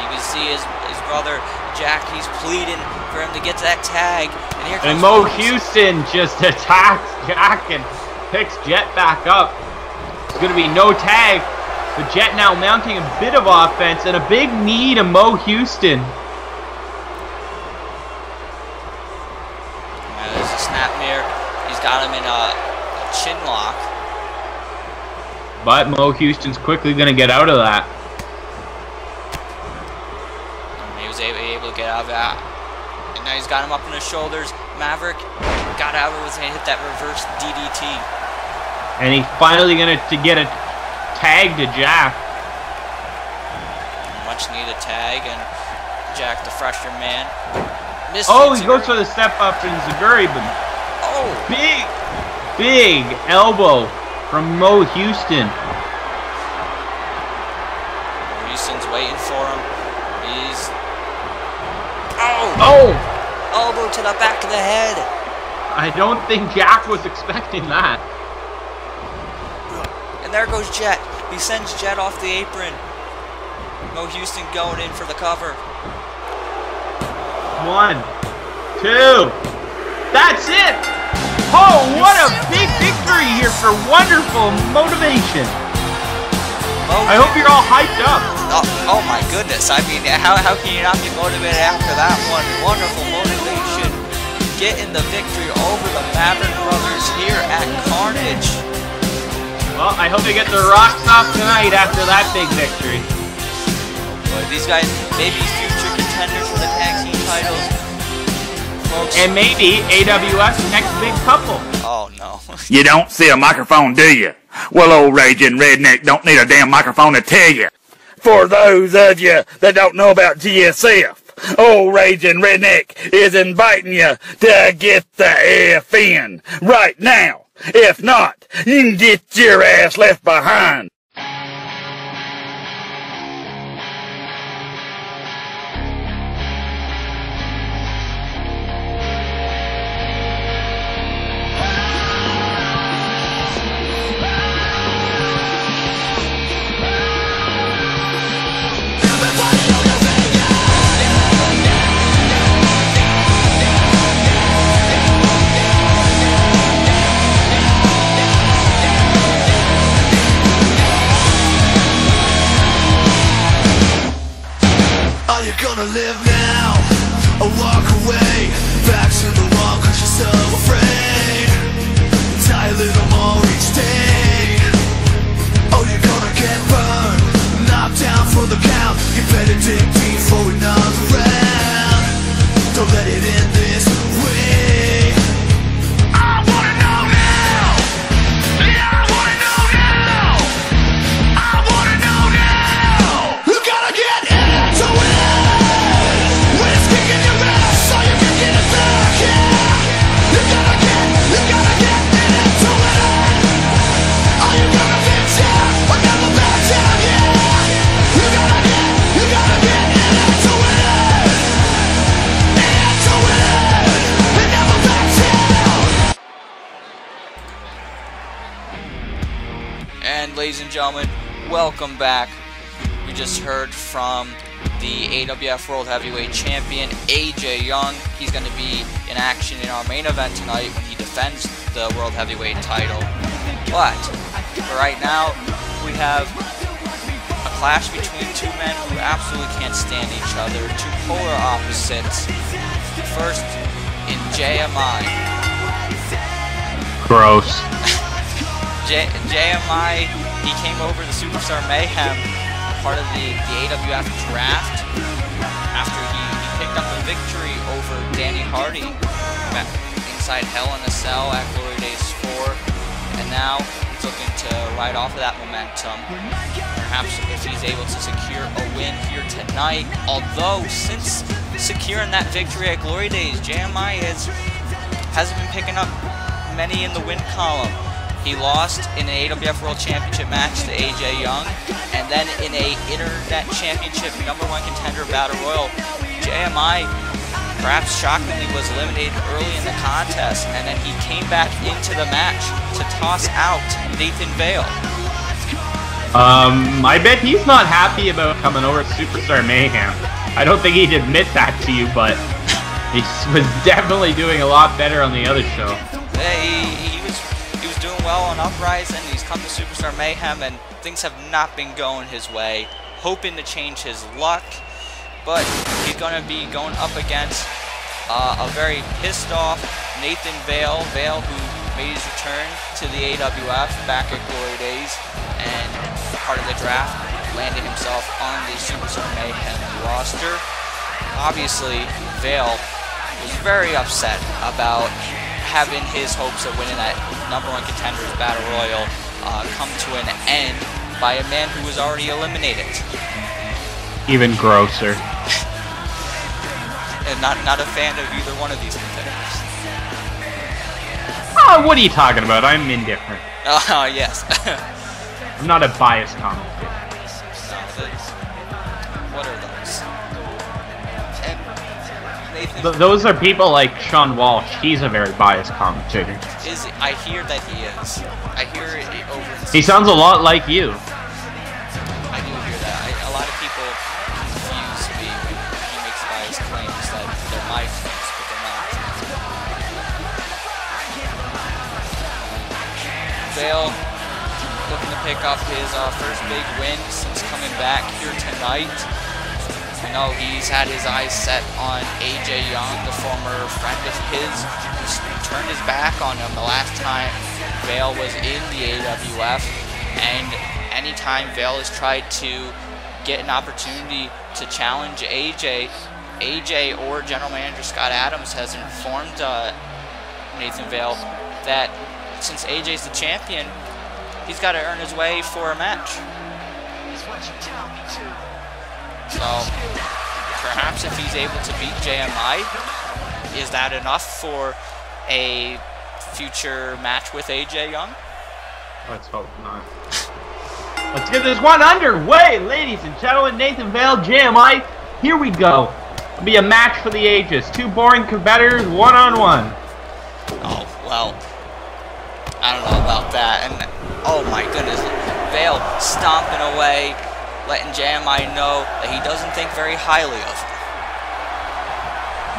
You can see his brother Jack. He's pleading for him to get to that tag. And here comes Mo Houston just attacks Jack and picks Jet back up. There's going to be no tag. The Jet now mounting a bit of offense and a big knee to Mo Houston. There's a snap mirror. He's got him in a chin lock. But Mo Houston's quickly going to get out of that. And he was able to get out of that. And now he's got him up in his shoulders. Maverick got out of it and hit that reverse DDT. And he's finally going to get a tag to Jack. Much needed tag, and Jack, the fresher man. Oh, he goes for the step up in Zaguri, but big elbow from Mo Houston. Houston's waiting for him. He's elbow to the back of the head. I don't think Jack was expecting that. And there goes Jet. He sends Jet off the apron. Mo Houston going in for the cover. 1, 2. That's it. Oh, what a big victory here for Wonderful Motivation. I hope you're all hyped up. Oh my goodness. I mean, how can you not be motivated after that one? Wonderful Motivation getting the victory over the Maverick brothers here at Carnage. Well, I hope they get their rocks off tonight after that big victory. But these guys may be future contenders for the tag team titles. Folks. And maybe AWF's next big couple. Oh no. You don't see a microphone, do you? Well, old Raging Redneck don't need a damn microphone to tell you. For those of you that don't know about GSF, old Raging Redneck is inviting you to get the F in right now. If not, you can get your ass left behind. ladies and gentlemen, welcome back. We just heard from the AWF World Heavyweight Champion, AJ Young. He's going to be in action in our main event tonight when he defends the World Heavyweight title. But for right now, we have a clash between two men who absolutely can't stand each other, two polar opposites. First, in JMI. Gross. JMI, he came over the Superstar Mayhem, part of the AWF draft, after he picked up a victory over Danny Hardy back inside Hell in a Cell at Glory Days 4, and now he's looking to ride off of that momentum. Perhaps if he's able to secure a win here tonight, although since securing that victory at Glory Days, JMI hasn't been picking up many in the win column. He lost in an AWF World Championship match to AJ Young, and then in a Internet Championship #1 contender Battle Royal, JMI, perhaps shockingly, was eliminated early in the contest, and then he came back into the match to toss out Nathan Vale. I bet he's not happy about coming over to Superstar Mayhem. I don't think he'd admit that to you, but he was definitely doing a lot better on the other show. He was doing well on Uprising. He's come to Superstar Mayhem, and things have not been going his way. Hoping to change his luck, but he's going to be going up against a very pissed off Nathan Vale. Vale, who made his return to the AWF back at Glory Days, and part of the draft, landed himself on the Superstar Mayhem roster. Obviously, Vale was very upset about having his hopes of winning that #1 contenders Battle Royal come to an end by a man who was already eliminated. Even grosser. And not a fan of either one of these competitors. Oh, what are you talking about? I'm indifferent. Oh, yes. I'm not a biased commentator. What are those? And Nathan, Those are people like Shawn Walsh. He's a very biased commentator. I hear that he is. I hear it over. He sounds a lot like you. I do hear that. A lot of people confuse me when he makes biased claims that they're my claims, but they're not. Vale looking to pick up his first big win since coming back here tonight. I know he's had his eyes set on AJ Young, the former friend of his, who's turned his back on him the last time Vale was in the AWF, and anytime Vale has tried to get an opportunity to challenge AJ or General Manager Scott Adams has informed Nathan Vale that since AJ's the champion, he's got to earn his way for a match. So, perhaps if he's able to beat JMI, is that enough for a future match with AJ Young? Let's hope not. Let's get this one underway, ladies and gentlemen. Nathan Vale, JMI, here we go. It'll be a match for the ages. Two boring competitors, one-on-one. Oh, well, I don't know about that. And, oh my goodness, Vale stomping away, letting JMI know that he doesn't think very highly of him.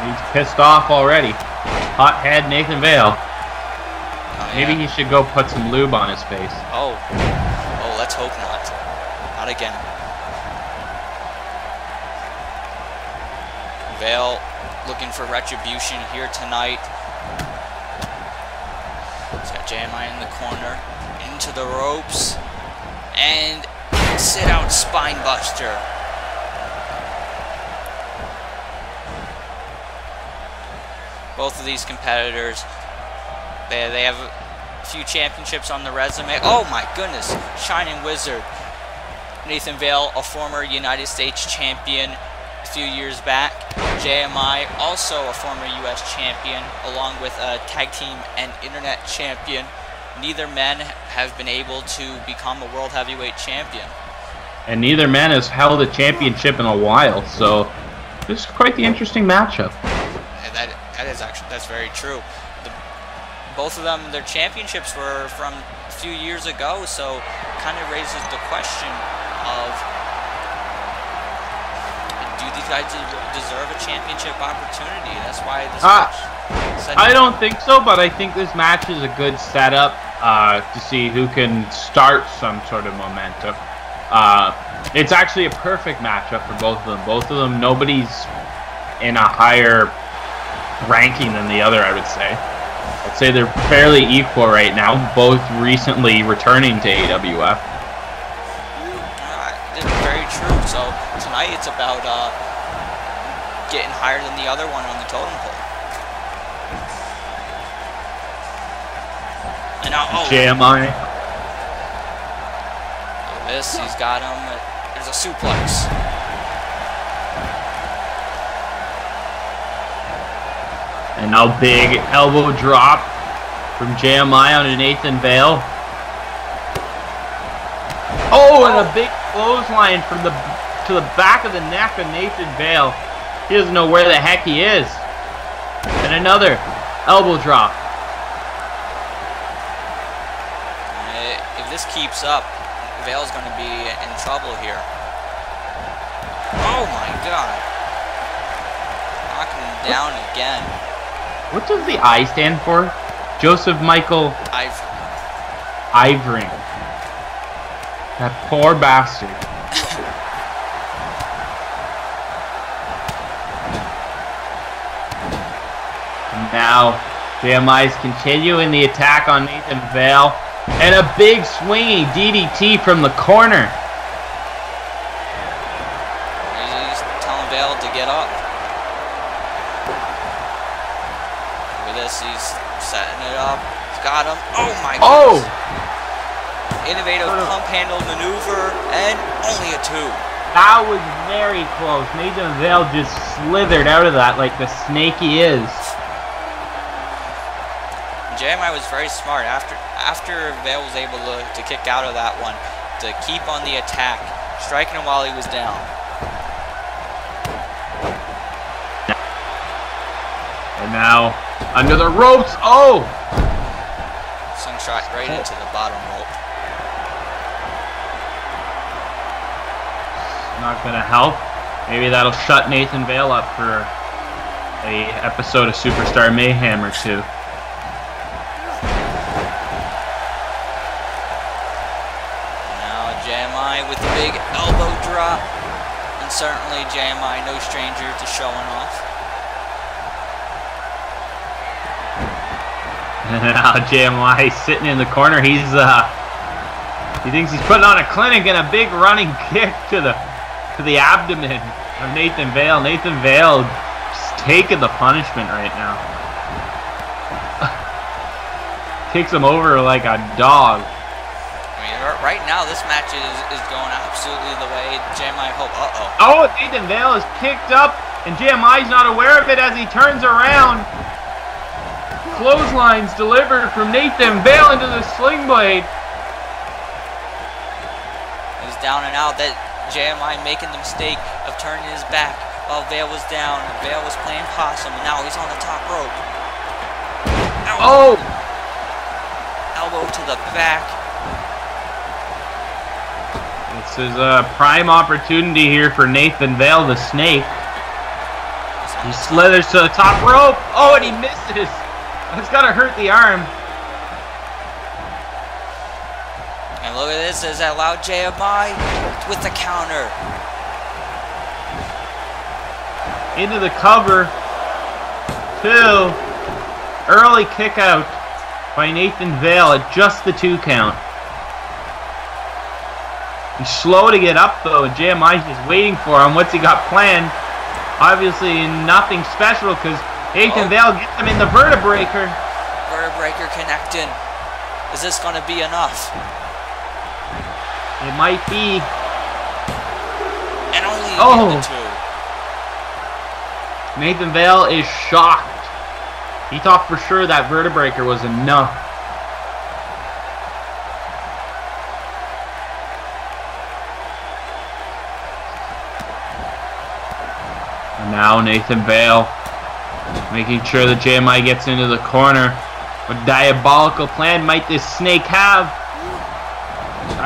He's pissed off already. Hothead Nathan Vale. Oh, Maybe he should go put some lube on his face. Oh, let's hope not. Not again. Vale looking for retribution here tonight. He's got JMI in the corner, into the ropes, and sit out spine buster. Both of these competitors, they have a few championships on the resume. Oh my goodness, Shining Wizard. Nathan Vale, a former United States champion a few years back. JMI, also a former US champion, along with a tag team and internet champion. Neither men have been able to become a world heavyweight champion. And neither man has held a championship in a while, so this is quite the interesting matchup. And that's very true. Both of them, their championships were from a few years ago, so kind of raises the question of, do these guys deserve a championship opportunity? That's why this match. I don't think so, but I think this match is a good setup to see who can start some sort of momentum. It's actually a perfect matchup for both of them. Both of them, nobody's in a higher ranking than the other, I would say. I'd say they're fairly equal right now, both recently returning to AWF. Very true. So tonight it's about getting higher than the other one on the totem pole. And now, JMI. Look at this, he's got him. There's a suplex. And now big elbow drop from JMI onto Nathan Vale. Oh, and a big clothesline from to the back of the neck of Nathan Vale. He doesn't know where the heck he is. And another elbow drop. If this keeps up, Vale's going to be in trouble here. Oh my God. Knocking him down again. What does the I stand for? Joseph Michael Ivering. That poor bastard. And now, JMI's continuing the attack on Nathan Vale. And a big swinging DDT from the corner. He's telling Vale to get up. Look at this, he's setting it up. He's got him. Oh my goodness. Innovative pump handle maneuver, and only a 2. That was very close. Nathan Vale just slithered out of that like the snake he is. JMI was very smart after Vale was able to kick out of that one, to keep on the attack, striking him while he was down. And now under the ropes. Oh! Slingshot right into the bottom rope. Not gonna help. Maybe that'll shut Nathan Vale up for a episode of Superstar Mayhem or 2. With the big elbow drop, and certainly JMI no stranger to showing off. And now JMI sitting in the corner. He thinks he's putting on a clinic, and a big running kick to the abdomen of Nathan Vale. Nathan Vale just taking the punishment right now. Kicks him over like a dog. Right now, this match is going absolutely the way JMI hoped. Oh, Nathan Vale is picked up, and JMI's not aware of it as he turns around. Clotheslines delivered from Nathan Vale into the sling blade. He's down and out. That JMI making the mistake of turning his back while Vale was down. Vale was playing possum, and now he's on the top rope. Oh! Elbow to the back. This is a prime opportunity here for Nathan Vale, the snake. He slithers to the top rope. Oh, and he misses. That's gotta hurt the arm. And look at this, as that allowed JMI with the counter. Into the cover. 2. Early kick out by Nathan Vale at just the 2 count. He's slow to get up though, and JMI's just waiting for him. What's he got planned? Obviously nothing special, because Nathan Vale gets him in the vertebraker. Vertebraker connecting. Is this going to be enough? It might be. And only the 2. Nathan Vale is shocked. He thought for sure that vertebraker was enough. Now Nathan Vale making sure that JMI gets into the corner. What diabolical plan might this snake have?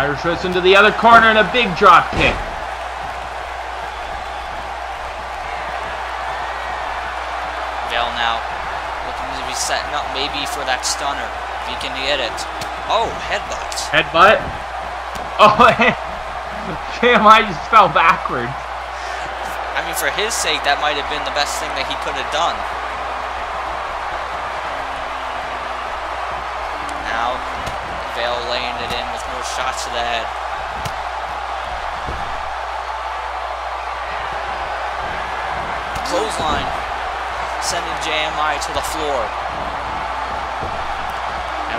Irish whips into the other corner and a big drop kick. Vale now looking to be setting up maybe for that stunner. If he can get it. Oh, headbutt. Headbutt. Oh, JMI just fell backwards. I mean, for his sake, that might have been the best thing that he could have done. Now, Vale laying it in with more shots to the head. Clothesline, sending JMI to the floor.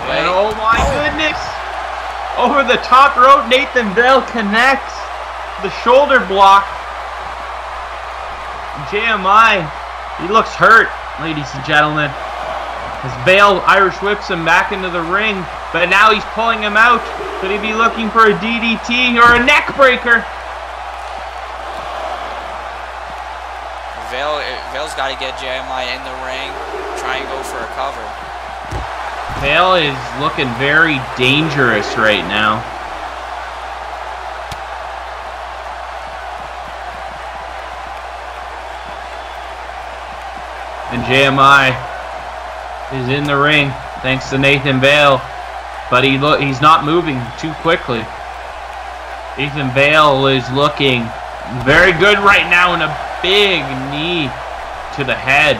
And oh my goodness! Over the top rope, Nathan Vale connects the shoulder block. JMI, he looks hurt, ladies and gentlemen. As Vale Irish whips him back into the ring, but now he's pulling him out. Could he be looking for a DDT or a neck breaker? Vale's got to get JMI in the ring, try and go for a cover. Vale is looking very dangerous right now. And JMI is in the ring thanks to Nathan Vale, but he's not moving too quickly. Nathan Vale is looking very good right now, and a big knee to the head.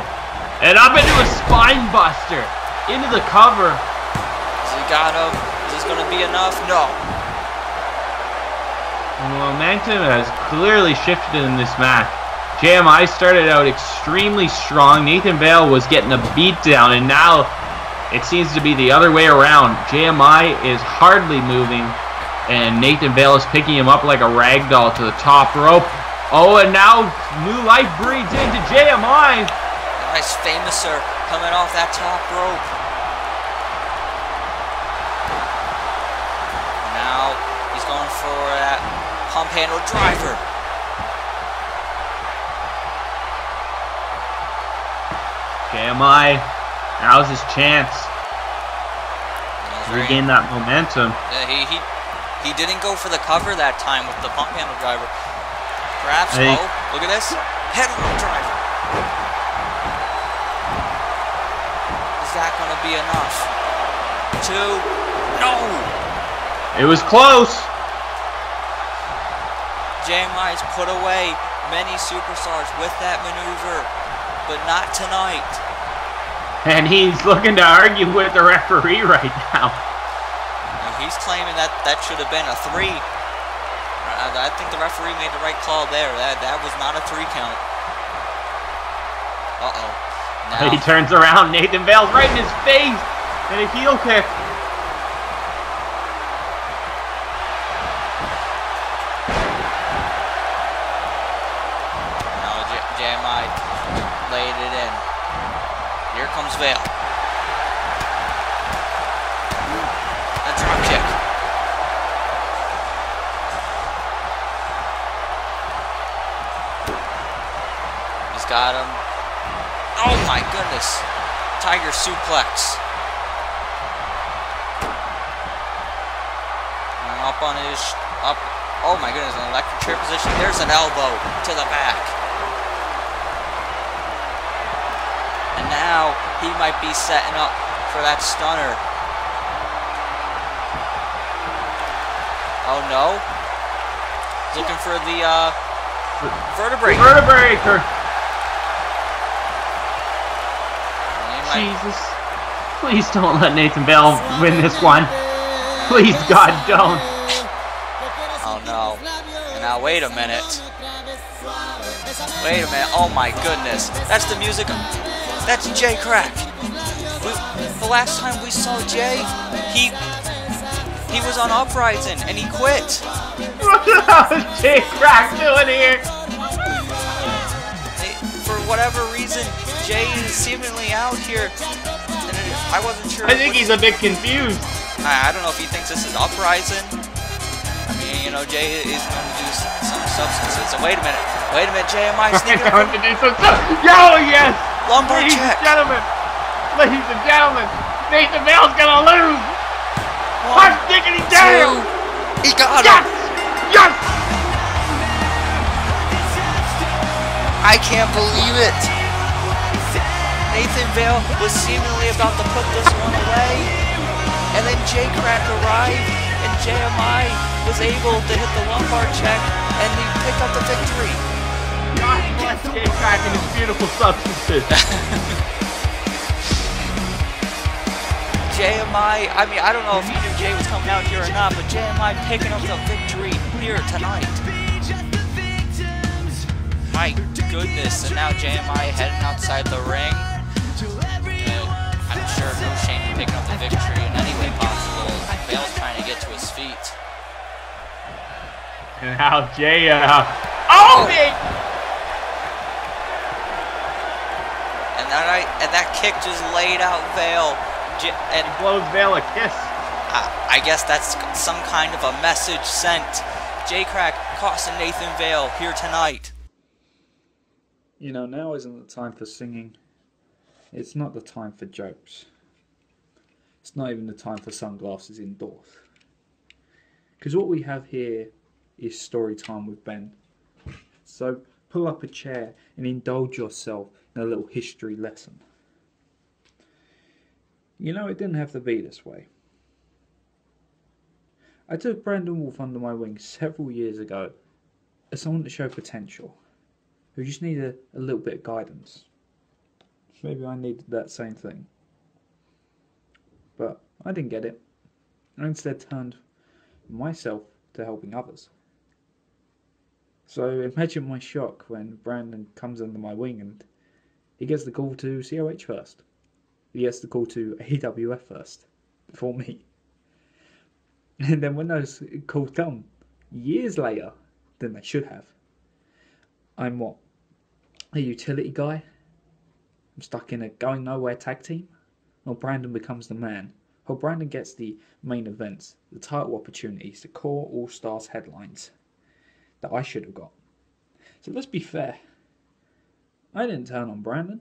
And up into a spine buster. Into the cover. Has he got him? Is this going to be enough? No. The momentum has clearly shifted in this match. JMI started out extremely strong. Nathan Vale was getting a beat down, and now it seems to be the other way around. JMI is hardly moving, and Nathan Vale is picking him up like a rag doll to the top rope. Oh, and now new life breathes into JMI. Nice famouser coming off that top rope. Now he's going for that pump handle driver. JMI, now's his chance to regain that momentum. He didn't go for the cover that time with the pump handle driver. Perhaps, look at this. Head roll driver. Is that going to be enough? 2. No! It was close. JMI's put away many superstars with that maneuver, but not tonight. And he's looking to argue with the referee right now. He's claiming that should have been a 3. I think the referee made the right call there. That was not a 3 count. Uh-oh. Now he turns around. Nathan Vale's right in his face. And a heel kick. Now JMI laid it in. Here comes Vale. A drop kick. He's got him. Oh my goodness. Tiger suplex. And up on his, oh my goodness, an electric chair position. There's an elbow to the back. And now he might be setting up for that stunner. Oh no. Looking for the vertebrae. Vertebraker. Jesus. Please don't let Nathan Vale win this one. Please, God, don't. Oh no. Now wait a minute. Wait a minute. Oh my goodness. That's the music. That's Jay Crack. The last time we saw Jay, he was on Uprising and he quit. What is Jay Crack doing here? For whatever reason, Jay is seemingly out here. And I wasn't sure. I think he's a bit confused. I don't know if he thinks this is Uprising. I mean, you know, Jay is going to do some substances. So wait a minute. Wait a minute, JMI sneaking. Going to do some stuff. Oh, yes. Lumbar Ladies check. and gentlemen. Ladies and gentlemen. Nathan Vale's going to lose. Hot diggity damn. 2. He got him! Yes! I can't believe it! Nathan Vale was seemingly about to put this one away, and then J-Crack arrived, and JMI was able to hit the lumbar check, and he picked up the victory. God bless J-Crack and his beautiful substances. JMI, I mean, I don't know if you knew Jay was coming out here or not, but JMI picking up the victory here tonight. My goodness, and now JMI heading outside the ring. I'm sure no shame in picking up the victory in any way possible. Vale's trying to get to his feet. And now Jay, oh! And that kick just laid out Vale. And blows Vale a kiss. I guess that's some kind of a message sent. J-Crack costing Nathan Vale here tonight. You know, now isn't the time for singing. It's not the time for jokes. It's not even the time for sunglasses indoors. Because what we have here is story time with Ben. So pull up a chair and indulge yourself in a little history lesson. You know, it didn't have to be this way. I took Brandon Wolfe under my wing several years ago as someone to show potential, who just needed a little bit of guidance. Maybe I needed that same thing. But I didn't get it. I instead turned myself to helping others. So imagine my shock when Brandon comes under my wing and he gets the call to COH first. He gets the call to AWF first, before me. And then when those calls come, years later than they should have, I'm what? A utility guy? I'm stuck in a going nowhere tag team? Or Brandon becomes the man? Or Brandon gets the main events, the title opportunities, the core all-stars headlines that I should have got. So let's be fair. I didn't turn on Brandon.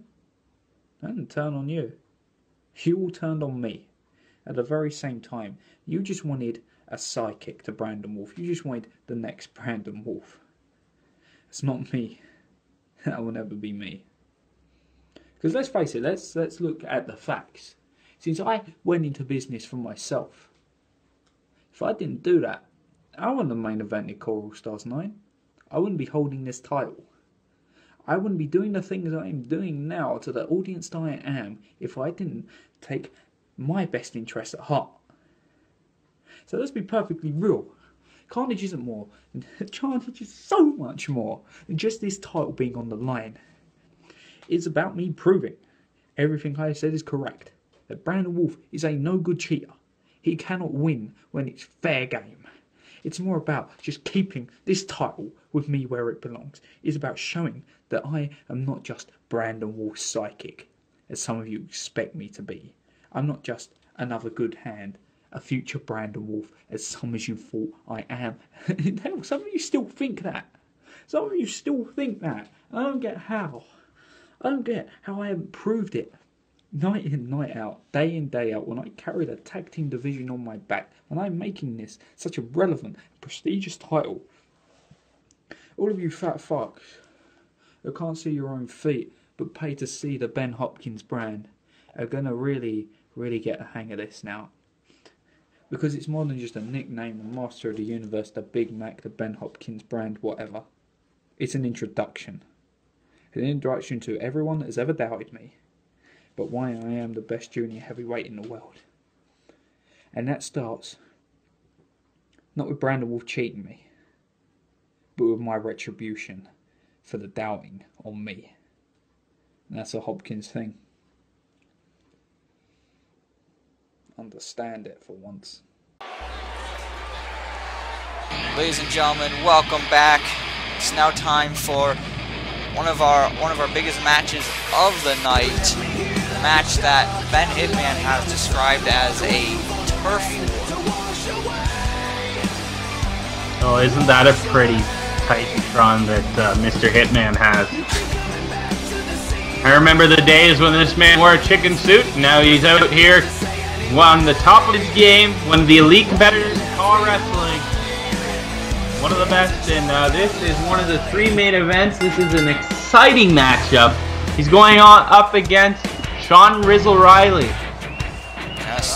I didn't turn on you. You all turned on me. At the very same time, you just wanted a sidekick to Brandon Wolfe. You just wanted the next Brandon Wolfe. It's not me. That will never be me. Because let's face it, let's look at the facts. Since I went into business for myself, if I didn't do that, I wasn't the main event in Core All Stars 9. I wouldn't be holding this title. I wouldn't be doing the things I am doing now to the audience that I am if I didn't take my best interest at heart. So let's be perfectly real. Carnage isn't more. Carnage is so much more than just this title being on the line. It's about me proving everything I said is correct. That Brandon Wolfe is a no-good cheater. He cannot win when it's fair game. It's more about just keeping this title with me where it belongs. It's about showing that I am not just Brandon Wolfe's psychic, as some of you expect me to be. I'm not just another good hand, a future Brandon Wolfe, as some of you thought I am. Some of you still think that. Some of you still think that. I don't get how. I don't get how I haven't proved it. Night in, night out, day in, day out, when I carry the tag team division on my back, when I'm making this such a relevant, prestigious title. All of you fat fucks who can't see your own feet, but pay to see the Ben Hopkins brand, are gonna really get a hang of this now. Because it's more than just a nickname, the Master of the Universe, the Big Mac, the Ben Hopkins brand, whatever. It's an introduction. An introduction to everyone that has ever doubted me, but why I am the best junior heavyweight in the world. And that starts not with Brandon Wolfe cheating me, but with my retribution for the doubting on me. And that's a Hopkins thing. Understand it for once. Ladies and gentlemen, welcome back. It's now time for one of our biggest matches of the night. The match that Ben Hitman has described as a turf war. Oh, isn't that a pretty Titantron that Mr. Hitman has? I remember the days when this man wore a chicken suit. Now he's out here on the top of his game, one of the elite competitors in car wrestling, one of the best, and this is one of the 3 main events. This is an exciting matchup. He's going on up against Shawn Rizzle Riley. Yes,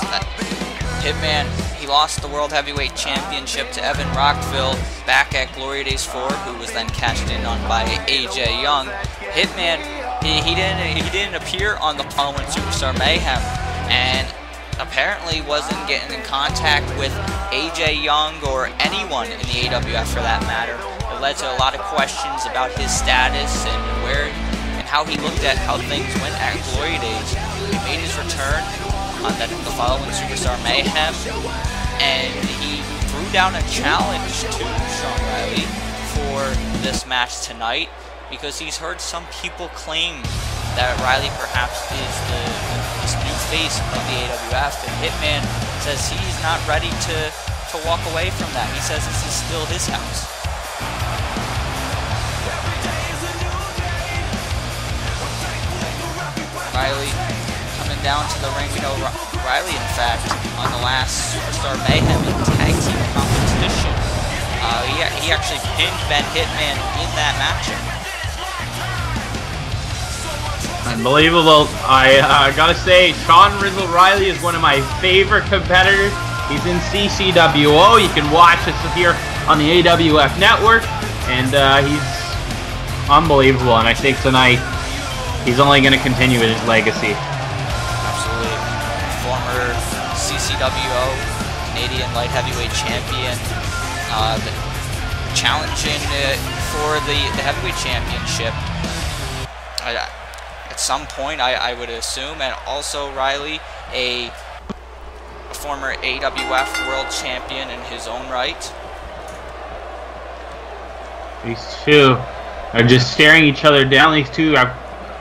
Hitman, he lost the World Heavyweight Championship to Evan Rockville back at Glory Days 4, who was then cashed in on by AJ Young. Hitman, he didn't appear on the following Superstar Mayhem, and apparently wasn't getting in contact with AJ Young or anyone in the AWF for that matter. It led to a lot of questions about his status and where and how he looked at how things went at Glory Days. He made his return on the following Superstar Mayhem, and he threw down a challenge to Shawn Riley for this match tonight, because he's heard some people claim that Riley perhaps is this new face of the AWF, and Hitman says he's not ready to walk away from that. He says this is still his house. Riley coming down to the ring. We know Riley, in fact, on the last Superstar Mayhem Tag Team competition, he actually pinned Ben Hitman in that matchup. Unbelievable. I gotta say, Shawn Rizzle Riley is one of my favorite competitors. He's in CCWO. You can watch us here on the AWF network, and he's unbelievable. And I think tonight he's only going to continue with his legacy. Absolutely. Former CCWO Canadian Light Heavyweight Champion, challenging for the Heavyweight Championship. At some point, I would assume, and also Riley, a former AWF World Champion in his own right. These two are just staring each other down. These two have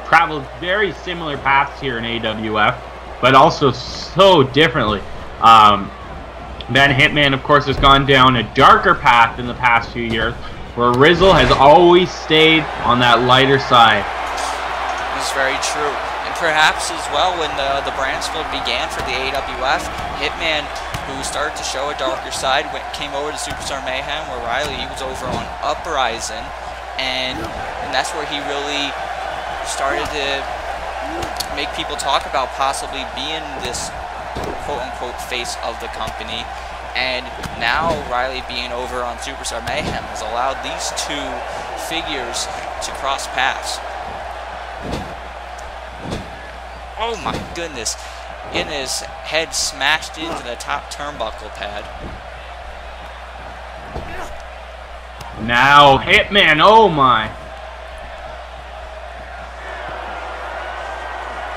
traveled very similar paths here in AWF, but also so differently. Ben Hitman, of course, has gone down a darker path in the past few years, where Rizzle has always stayed on that lighter side. This is very true. And perhaps as well, when the brand split began for the AWF, Hitman, who started to show a darker side, came over to Superstar Mayhem, where Riley, he was over on Uprising, and that's where he really started to make people talk about possibly being this quote-unquote face of the company. And now Riley being over on Superstar Mayhem has allowed these two figures to cross paths. Oh my goodness, getting his head smashed into the top turnbuckle pad. Now Hitman, oh my.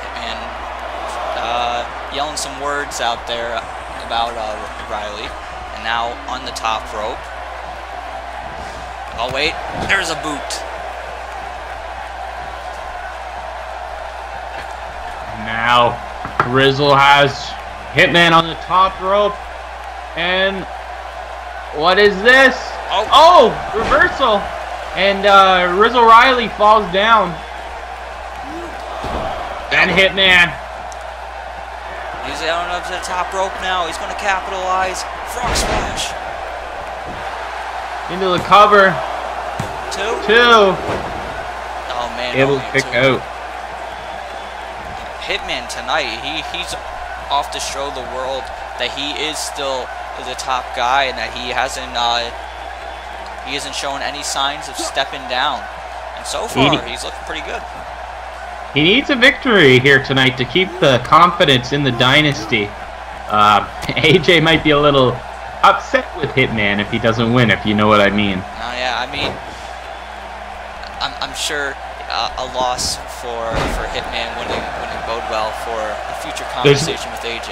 Hitman yelling some words out there about Riley. And now on the top rope. Oh wait, there's a boot. Now Rizzle has Hitman on the top rope, and what is this? Oh, reversal, and Rizzle Riley falls down. And Hitman, he's on up to the top rope now. He's going to capitalize. Frog splash into the cover. Two. Oh man, able to kick out. Hitman tonight, he's off to show the world that he is still the top guy, and that he hasn't shown any signs of stepping down. And so far, he's looking pretty good. He needs a victory here tonight to keep the confidence in the dynasty. AJ might be a little upset with Hitman if he doesn't win, if you know what I mean. Oh yeah, I mean, I'm sure a loss for Hitman wouldn't bode well for a future conversation with AJ.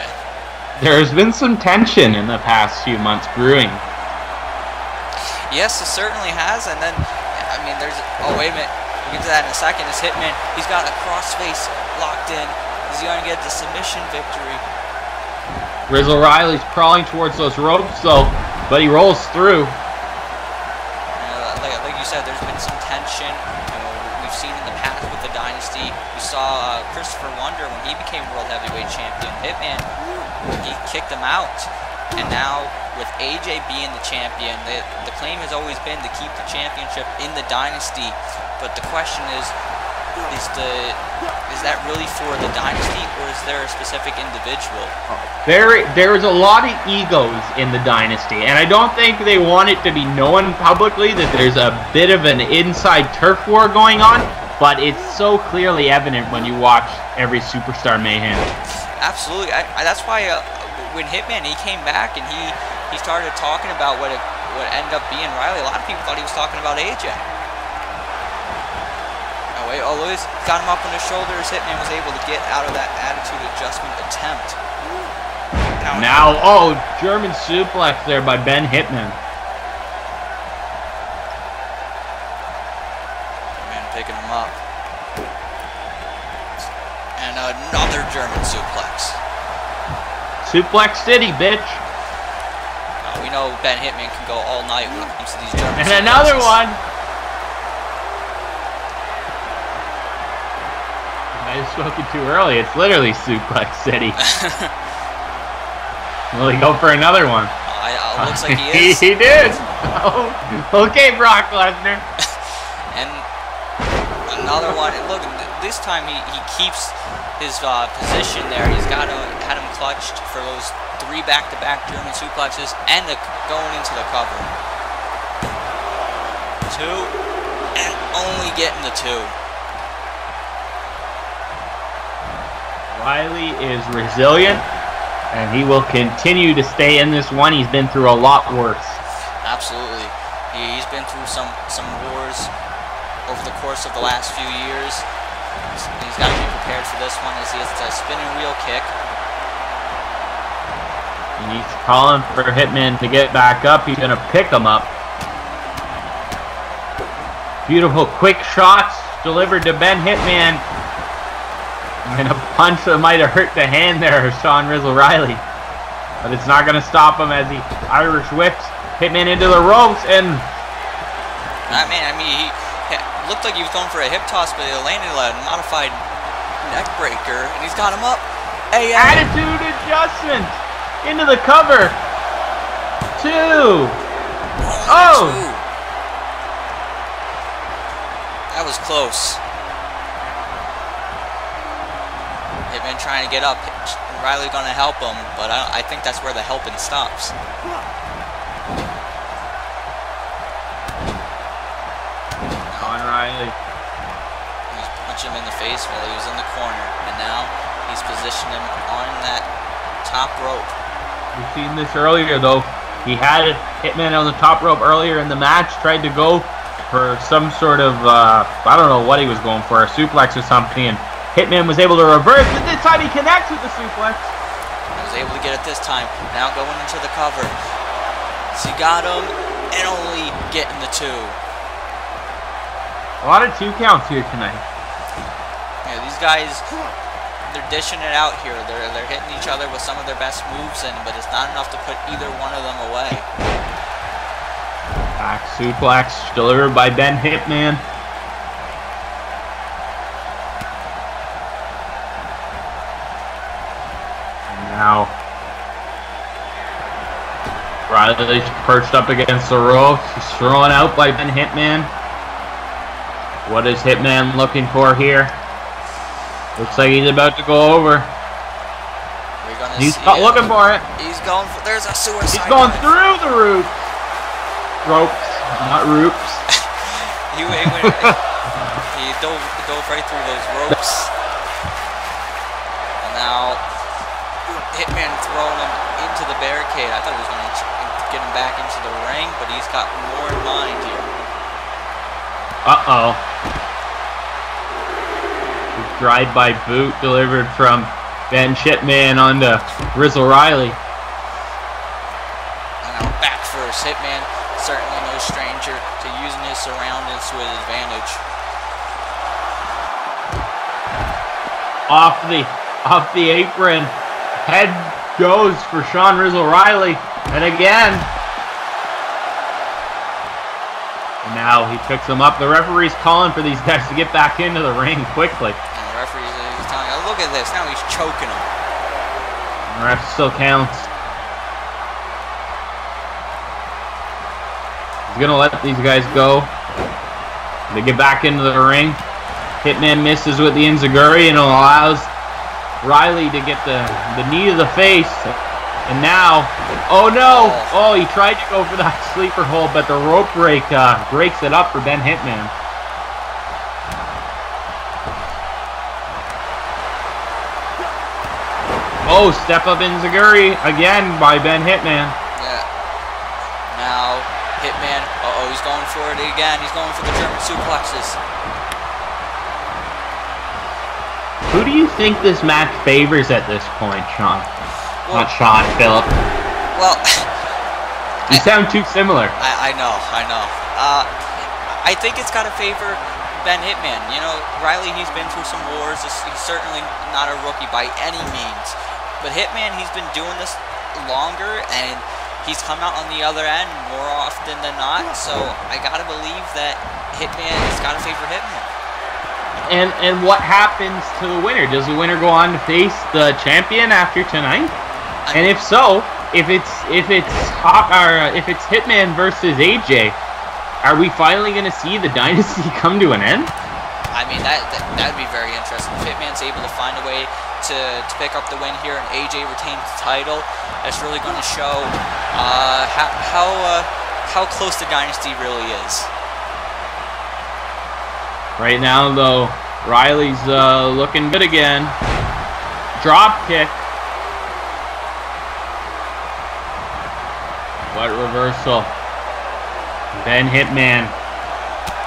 There's been some tension in the past few months brewing. Yes, it certainly has, and then, I mean, there's, oh wait a minute, we'll get to that in a second. It's Hitman, he's got a crossface locked in. Is he going to get the submission victory? Rizzle Riley's crawling towards those ropes though, but he rolls through. Like you said, there's been some tension. We've seen in the past with the Dynasty. We saw Christopher Wonder when he became World Heavyweight Champion. Hitman, he kicked him out. And now, with AJ being the champion, the claim has always been to keep the championship in the Dynasty. But the question is that really for the Dynasty, or is there a specific individual? There's a lot of egos in the Dynasty, and I don't think they want it to be known publicly that there's a bit of an inside turf war going on, but it's so clearly evident when you watch every Superstar Mayhem. Absolutely. That's why when Hitman, he came back and he started talking about what ended up being Riley, a lot of people thought he was talking about AJ. Wait, oh, Lewis got him up on his shoulders. Hitman was able to get out of that attitude adjustment attempt. Now, oh, German suplex there by Ben Hitman. Man, picking him up. And another German suplex. Suplex City, bitch. We know Ben Hitman can go all night when it comes to these German And suplexes. another one. I was spoken too early. It's literally Suplex City. Will he go for another one? Looks like he is. He did. Oh, okay, Brock Lesnar. And another one. And look, this time he keeps his position there. He's had him clutched for those 3 back-to-back German suplexes and going into the cover. 2 and only getting the 2. Riley is resilient, and he will continue to stay in this one. He's been through a lot worse. Absolutely. He's been through some wars over the course of the last few years. He's got to be prepared for this one as he has a spinning wheel kick. He's calling for Hitman to get back up. He's going to pick him up. Beautiful quick shots delivered to Ben Hitman. And a punch that might have hurt the hand there of Shawn Rizzle Riley. But it's not going to stop him as he Irish whips Hitman into the ropes. And I mean, he looked like he was going for a hip toss, but he landed a modified neck breaker. And he's got him up. Hey, attitude adjustment into the cover. 2. Oh! That was close. Hitman trying to get up. Riley gonna help him, but I think that's where the helping stops. On Riley. He's punching him in the face while he was in the corner, and now he's positioned him on that top rope. We've seen this earlier, though. He had Hitman on the top rope earlier in the match, tried to go for some sort of, I don't know what he was going for, a suplex or something, and Hitman was able to reverse, but this time he connects with the suplex. He was able to get it this time. Now going into the cover. So he got him, and only getting the 2. A lot of 2 counts here tonight. Yeah, these guys, they're dishing it out here. They're hitting each other with some of their best moves, but it's not enough to put either one of them away. Back suplex delivered by Ben Hitman. Now, Riley's perched up against the ropes. He's thrown out by Ben Hitman. What is Hitman looking for here? Looks like he's about to go over. He's not looking for it. He's going for. There's a suicide. He's going through the roof. Ropes, not ropes. he dove right through those ropes. And now Hitman throwing him into the barricade. I thought he was going to get him back into the ring, but he's got more in mind here. Uh-oh. Drive-by boot delivered from Ben Hitman onto Rizzle Riley. And now back first. Hitman, certainly no stranger to using his surroundings to his advantage. Off the apron. Head goes for Shawn Rizzle Riley. And again. And now he picks him up. The referee's calling for these guys to get back into the ring quickly. And the referee's telling him, look at this. Now he's choking him. The ref still counts. He's gonna let these guys go. They get back into the ring. Hitman misses with the enziguri and allows Riley to get the knee to the face. And now, oh no! Oh, he tried to go for that sleeper hold, but the rope break breaks it up for Ben Hitman. Oh, step up enziguri again by Ben Hitman. Yeah. Now, Hitman, he's going for it again. He's going for the German suplexes. Who do you think this match favors at this point, Shawn? Well, not Shawn, Philip. Well, you sound too similar. I know. I think it's got to favor Ben Hitman. You know, Riley, he's been through some wars. He's certainly not a rookie by any means. But Hitman, he's been doing this longer, and he's come out on the other end more often than not. So I got to believe that Hitman has got to favor Hitman. And what happens to the winner? Does the winner go on to face the champion after tonight? And if so, if it's Hitman versus AJ, are we finally going to see the dynasty come to an end? I mean, that'd be very interesting. If Hitman's able to find a way to pick up the win here and AJ retains the title, that's really going to show how close the dynasty really is. Right now, though, Riley's looking good again. Drop kick. What reversal? Ben Hitman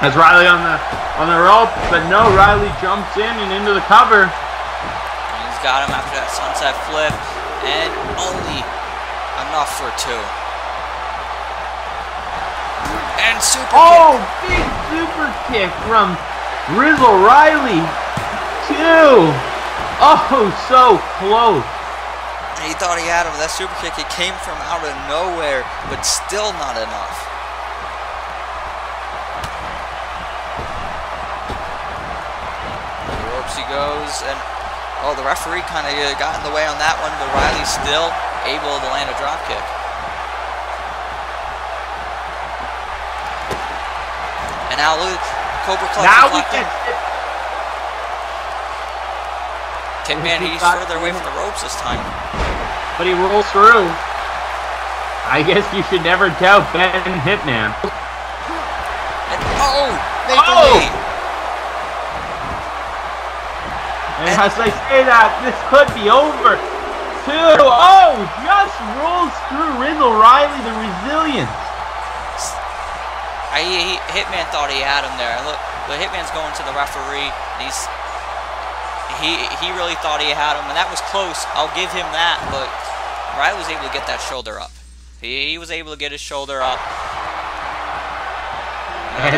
has Riley on the rope, but no, Riley jumps in and into the cover. And he's got him after that sunset flip, and only enough for 2. And super kick. Big super kick from Rizzle Riley. 2. Oh, so close. And he thought he had him. That super kick, it came from out of nowhere, but still not enough. The ropes he goes, and the referee kind of got in the way on that one, but Riley's still able to land a drop kick. And now look, Cobra Clutch. Now we get Hitman, he's further away from the ropes this time. But he rolls through. I guess you should never doubt Ben Hitman. And Nathan Vale. And as I say that, this could be over. 2. Oh, just rolls through Rizzle Riley, the resilience. Hitman thought he had him there. Look, the Hitman's going to the referee. He really thought he had him, and that was close. I'll give him that, but Riley was able to get that shoulder up. He was able to get his shoulder up. And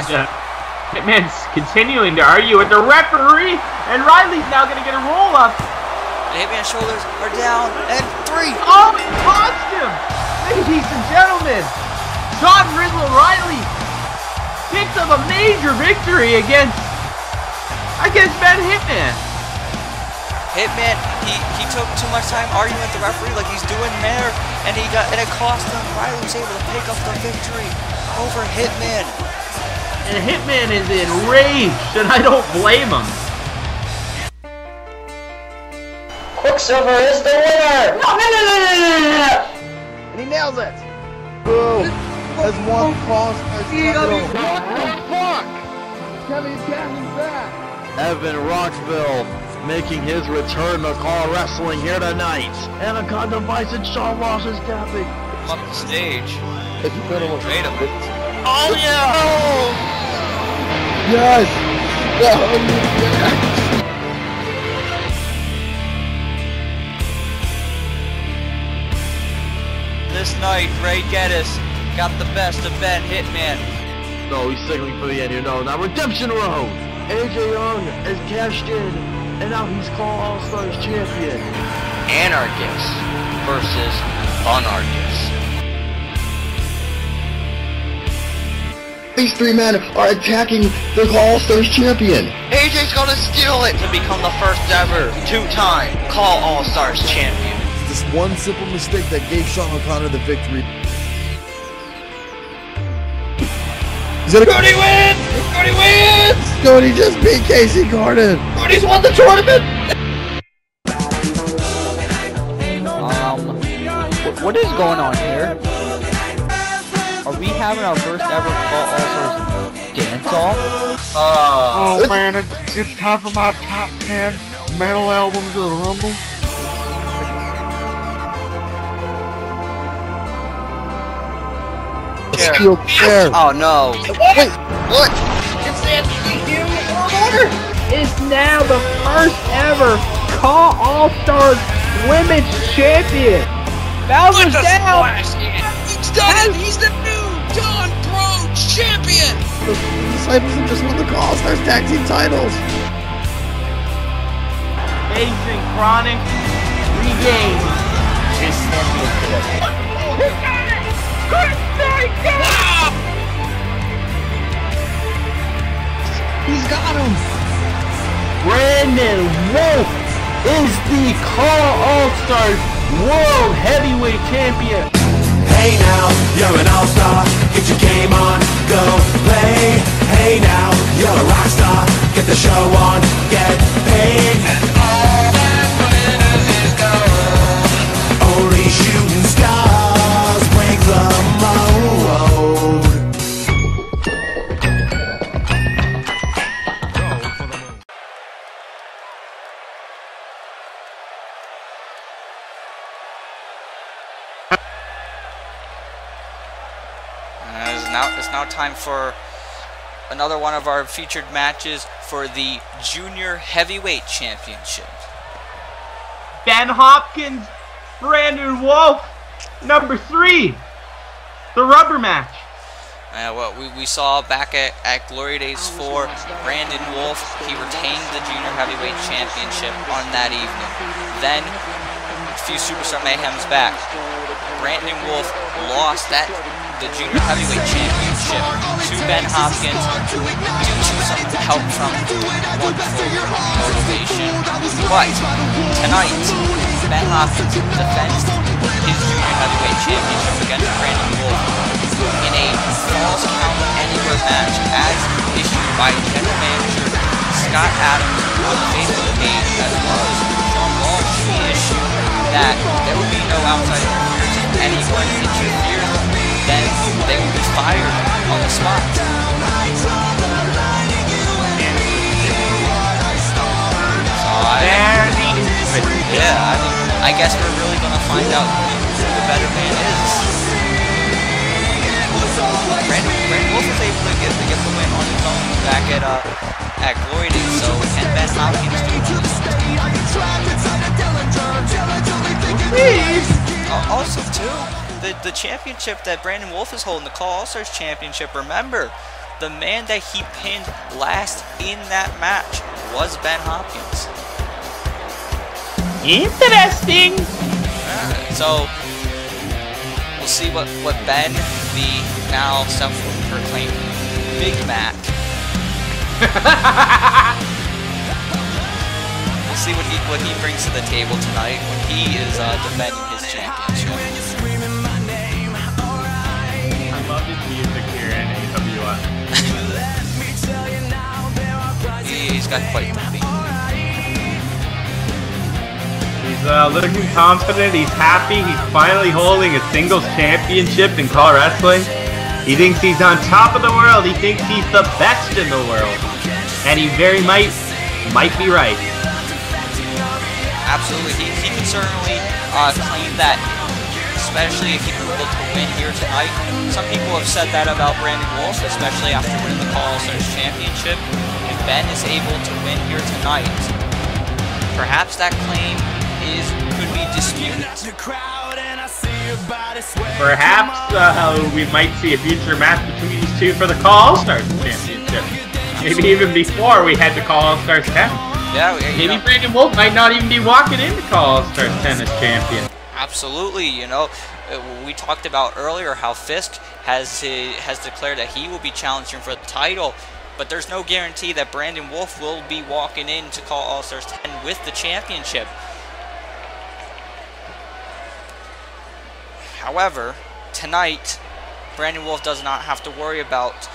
Hitman's continuing to argue with the referee, and Riley's now going to get a roll up. And Hitman's shoulders are down, and 3. Oh, he lost him! Ladies and gentlemen, John Rizzle Riley picks up a major victory against Ben Hitman. Hitman, he took too much time arguing with the referee like he's doing there, and it cost him. Riley was able to pick up the victory over Hitman. And Hitman is enraged, and I don't blame him. Quicksilver is the winner! No! And he nails it! Boom! Has won Cross. What the fuck? Kevin's back! Evan Rockville making his return to Call Wrestling here tonight. Anaconda Bison, Shawn Ross is tapping. Up the stage. It's incredible. Wait a minute. Oh yeah! Oh! Yes! Yes! This night, Ray Geddes got the best of Ben Hitman. No, he's signaling for the end here. No, now Redemption Road. AJ Young has cashed in, and now he's called All-Stars champion. Anarchist versus Unarchist. These 3 men are attacking the All-Stars champion. AJ's gonna steal it to become the first ever 2-time Call All-Stars champion. This one simple mistake that gave Shawn O'Connor the victory. Cody wins! Cody wins! Cody just beat Casey Gordon. Cody's won the tournament. What is going on here? Are we having our first ever Call All-Stars dance-off? Oh man, it's time for my top 10 metal albums of the Rumble. Oh no. Wait, what? It's the order. Is now the first ever Call All-Stars Women's Champion. Bowser's down. He's done it. He's the new Dawn Pro Champion. The Disciples have just won the Call Stars Tag Team titles. Facing Chronic regains his championship. He got it! Wow! He's got him. Brandon Wolfe is the Call All-Stars World Heavyweight Champion. Hey now, you're an all-star. Get your game on, go play. Hey now, you're a rock star. Get the show on, get paid. And all that glitters is gold. Only shooting stars break the mold. It's now time for another one of our featured matches for the Junior Heavyweight Championship. Ben Hopkins, Brandon Wolfe, number 3, the rubber match. What we saw back at Glory Days 4, Brandon Wolfe, he retained the Junior Heavyweight Championship on that evening. Then, a few Superstar Mayhems back, Brandon Wolfe lost the Junior Heavyweight Championship to Ben Hopkins due to some help from Wunderful motivation. But tonight, Ben Hopkins defends his Junior Heavyweight Championship against Brandon Wolfe in a false count anywhere match as issued by General Manager Scott Adams on the Facebook page, as well as Shawn Walsh. He issued that there will be no outside interference. If anyone interferes, then they will be fired on the spot. I guess we're really going to find out who the better man is. Brandon Wolfe was able to get the win on his own back at Glory Days, so can Ben Hopkins do it? Also, too, the championship that Brandon Wolfe is holding, the Call All-Stars Championship, remember, the man that he pinned last in that match was Ben Hopkins. Interesting. So, we'll see what Ben, the now self-proclaimed Big Mac, we'll see what he brings to the table tonight when he is defending his championship. I love his music here in AWF. He's got quite the beat. He's looking confident, he's happy, he's finally holding a singles championship in Call Wrestling. He thinks he's on top of the world, he thinks he's the best in the world. And he very might be right. Absolutely, he can certainly claim that, especially if he were able to win here tonight. Some people have said that about Brandon Wolfe, especially after winning the Call All-Stars Championship. If Ben is able to win here tonight, perhaps that claim could be disputed. Perhaps we might see a future match between these two for the Call All-Stars Championship. Maybe even before we head to Call All-Stars 10. Yeah, maybe Brandon Wolfe might not even be walking into Call All-Stars 10 as champion. Absolutely, you know, we talked about earlier how Fisk has declared that he will be challenging for the title, but there's no guarantee that Brandon Wolfe will be walking in to Call All-Stars 10 with the championship. However, tonight, Brandon Wolfe does not have to worry about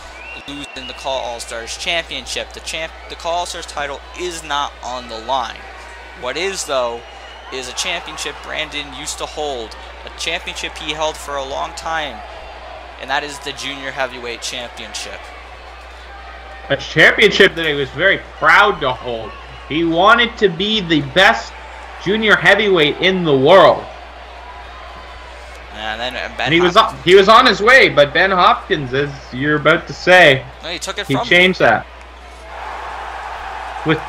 losing the Call All-Stars Championship. The Call All-Stars title is not on the line. What is, though, is a championship Brandon used to hold. A championship he held for a long time, and that is the Junior Heavyweight Championship. A championship that he was very proud to hold. He wanted to be the best junior heavyweight in the world. And then and he was on his way, but Ben Hopkins, as you're about to say, no, he took it he from changed that. With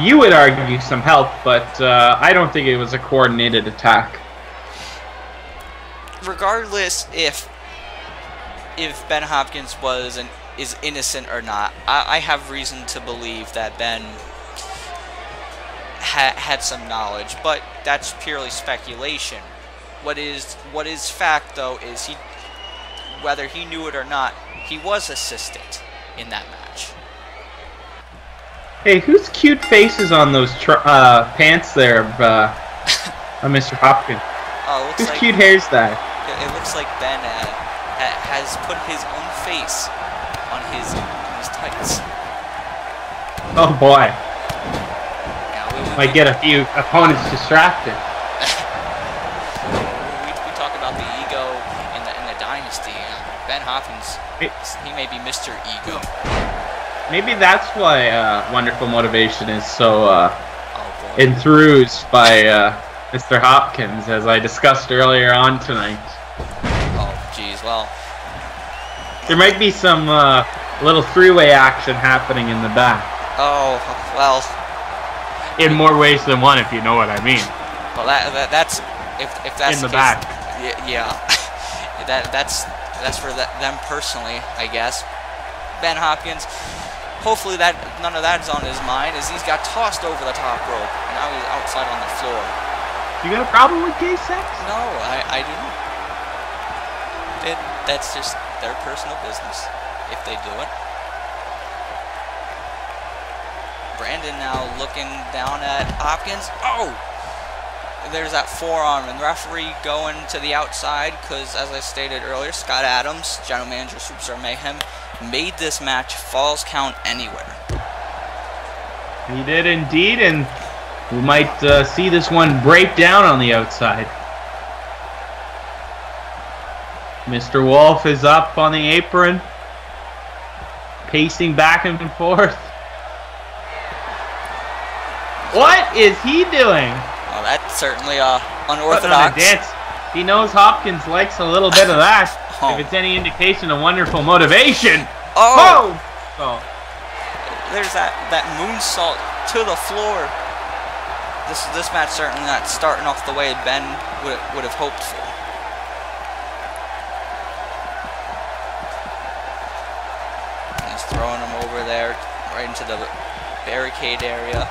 you would argue some help, but I don't think it was a coordinated attack. Regardless if Ben Hopkins is innocent or not, I have reason to believe that Ben had some knowledge, but that's purely speculation. What is fact, though, is whether he knew it or not, he was assistant in that match. Hey, whose cute face is on those pants there, Mr. Hopkins? Oh, it looks whose like, cute hair's that? It looks like Ben has put his own face on his tights. Oh boy. Yeah, might get a few opponents distracted. we talk about the ego in the dynasty. Ben Hopkins, he may be Mr. Ego. Maybe that's why Wonderful Motivation is so enthused by Mr. Hopkins, as I discussed earlier on tonight. Oh, jeez. Well, there might be some little three-way action happening in the back. Oh, well. In more ways than one, if you know what I mean. Well, that's if that's in the case, back. Yeah. that's for them personally, I guess. Ben Hopkins. Hopefully none of that is on his mind, as he's got tossed over the top rope, and now he's outside on the floor. You got a problem with gay sex? No, I do not. That's just their personal business, if they do it. Brandon now looking down at Hopkins. Oh! There's that forearm, and the referee going to the outside, because, as I stated earlier, Scott Adams, general manager of Superstar Mayhem, made this match falls count anywhere. He did indeed, and we might see this one break down on the outside. Mr. Wolfe is up on the apron, pacing back and forth. What is he doing? Well, that's certainly unorthodox. Dance. He knows Hopkins likes a little bit of that. Oh. If it's any indication of Wonderful Motivation. Oh! Oh! There's that moonsault to the floor. This match certainly not starting off the way Ben would have hoped for. He's throwing him over there, right into the barricade area.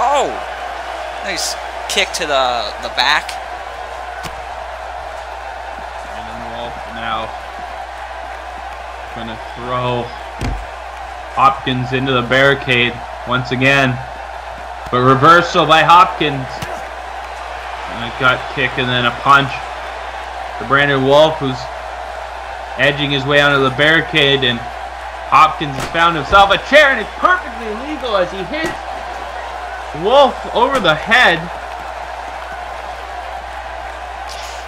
Oh! Nice kick to the back. And Wolfe now gonna throw Hopkins into the barricade once again. But reversal by Hopkins. And a gut kick and then a punch to Brandon Wolfe, who's edging his way onto the barricade, and Hopkins has found himself a chair, and it's perfectly legal as he hits Wolfe over the head.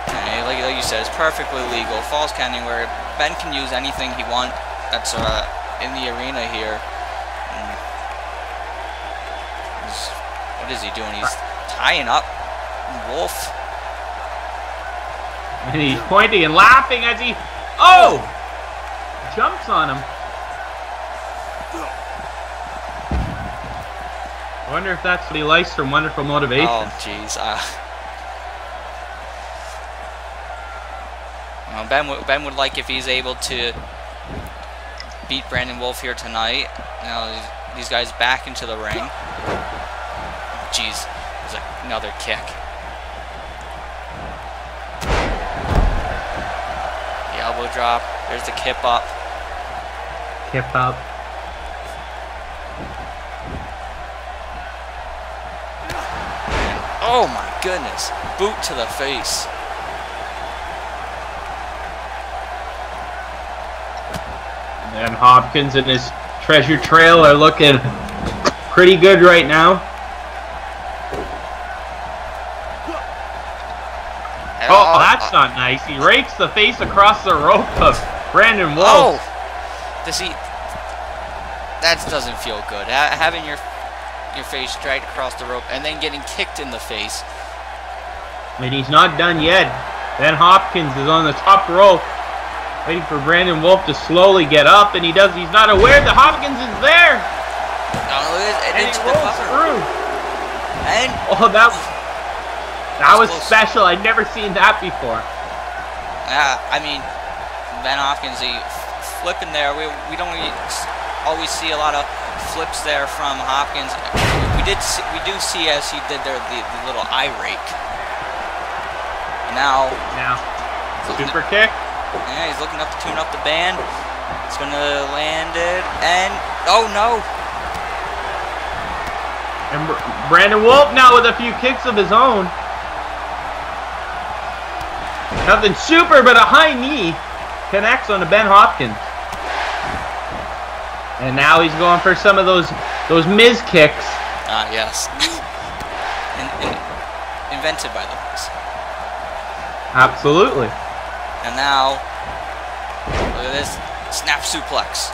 Hey, like you said, it's perfectly legal. Falls count anywhere. Ben can use anything he wants that's in the arena here. What is he doing? He's tying up Wolfe. And he's pointing and laughing as he jumps on him. I wonder if that's what he likes from Wonderful Motivation. Oh, jeez. Ben would like if he's able to beat Brandon Wolfe here tonight. Now these guys back into the ring. Oh, jeez. There's another kick. The elbow drop. There's the kip up. Kip up. Oh my goodness. Boot to the face. And Hopkins and his treasure trail are looking pretty good right now. Oh, that's not nice. He rakes the face across the rope of Brandon Wolfe. Oh! That doesn't feel good. Having your face dragged across the rope and then getting kicked in the face. And he's not done yet. Then Hopkins is on the top rope, waiting for Brandon Wolfe to slowly get up, and he's not aware that Hopkins is there. And into the cover. And that was special. I'd never seen that before. I mean, Ben Hopkins, he flipping there. We don't always see a lot of flips there from Hopkins. We do see as he did there the little eye rake. Now super kick. Yeah, he's looking up to tune up the band. He's gonna land it, and oh no! And Brandon Wolfe now with a few kicks of his own. Nothing super, but a high knee connects on to Ben Hopkins. And now he's going for some of those Miz kicks. Yes. Invented by the Miz. Absolutely. And now, look at this snap suplex.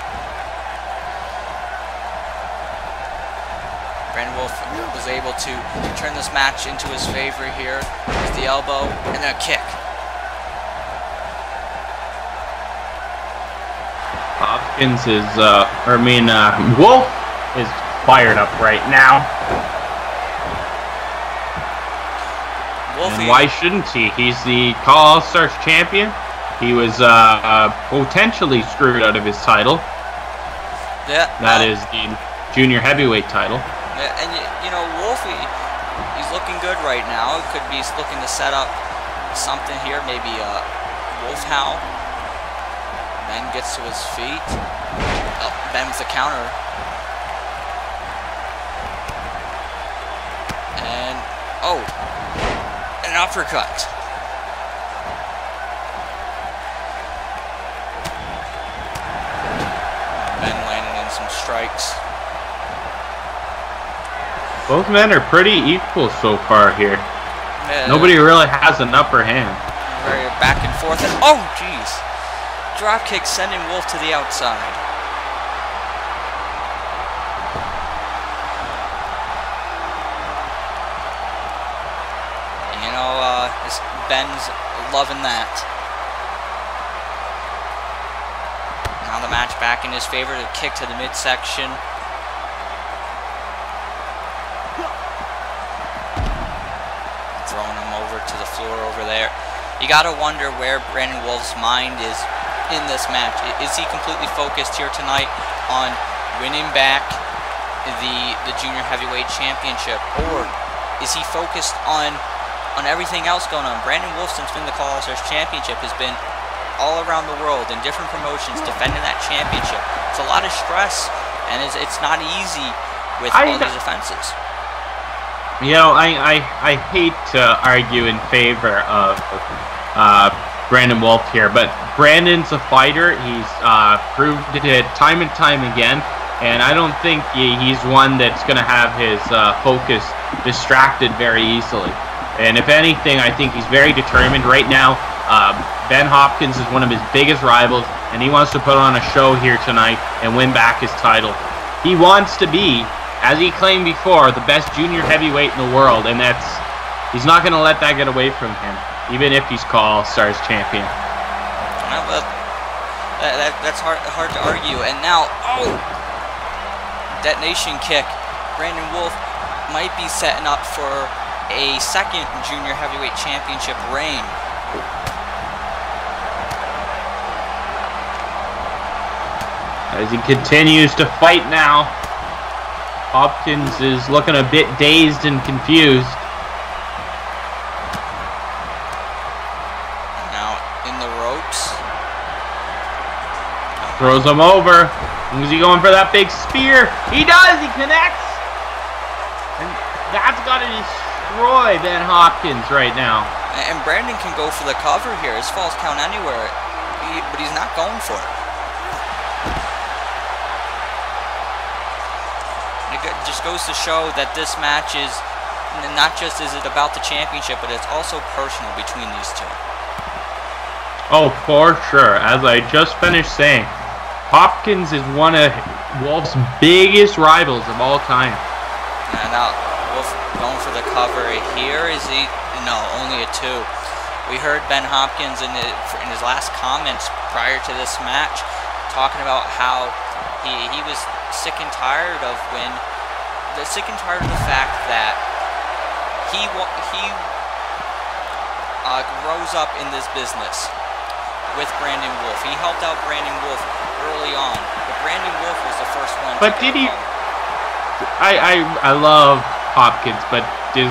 Brandon Wolfe was able to turn this match into his favor here with the elbow and a kick. Hopkins is, Wolfe is fired up right now. And why shouldn't he? He's the Call All-Stars champion. He was potentially screwed out of his title. Yeah. That is the junior heavyweight title. Yeah, and you know, Wolfe, he's looking good right now. Could be looking to set up something here, maybe Wolfe Howl. Ben gets to his feet. Oh, Ben with the counter. And, oh, an uppercut. Ben landing in some strikes. Both men are pretty equal so far here. Yeah, nobody really has an upper hand. Very back and forth. And, oh, jeez. Drop kick sending Wolfe to the outside. And you know, Ben's loving that. Now the match back in his favor. The kick to the midsection. Throwing him over to the floor over there. You gotta wonder where Brandon Wolfe's mind is in this match. Is he completely focused here tonight on winning back the junior heavyweight championship, or is he focused on everything else going on? Brandon Wolfe, since winning the Call All-Stars championship, has been all around the world in different promotions defending that championship. It's a lot of stress, and it's not easy with all these offenses. You know, I hate to argue in favor of Brandon Wolfe here, but Brandon's a fighter. He's proved it time and time again, and I don't think he's one that's going to have his focus distracted very easily. And if anything, I think he's very determined right now. Ben Hopkins is one of his biggest rivals, and he wants to put on a show here tonight and win back his title. He wants to be, as he claimed before, the best junior heavyweight in the world, and he's not going to let that get away from him, even if he's Call All-Stars champion. That's hard to argue. And now, oh, detonation kick. Brandon Wolfe might be setting up for a second junior heavyweight championship reign. As he continues to fight now, Hopkins is looking a bit dazed and confused. Now in the ropes. Throws him over. Is he going for that big spear? He does! He connects! And that's got his destroy Ben Hopkins right now. And Brandon can go for the cover here. His falls count anywhere, but he's not going for it. It just goes to show that this match is not just is it about the championship, but it's also personal between these two. Oh, for sure. As I just finished saying, Hopkins is one of Wolfe's biggest rivals of all time. And now Wolfe going for the cover here. Is he? No, only a 2. We heard Ben Hopkins in his last comments prior to this match talking about how he was sick and tired of the fact that he rose up in this business with Brandon Wolfe. He helped out Brandon Wolfe early on, but Brandon Wolfe was the first one. But did he? I love Hopkins, but is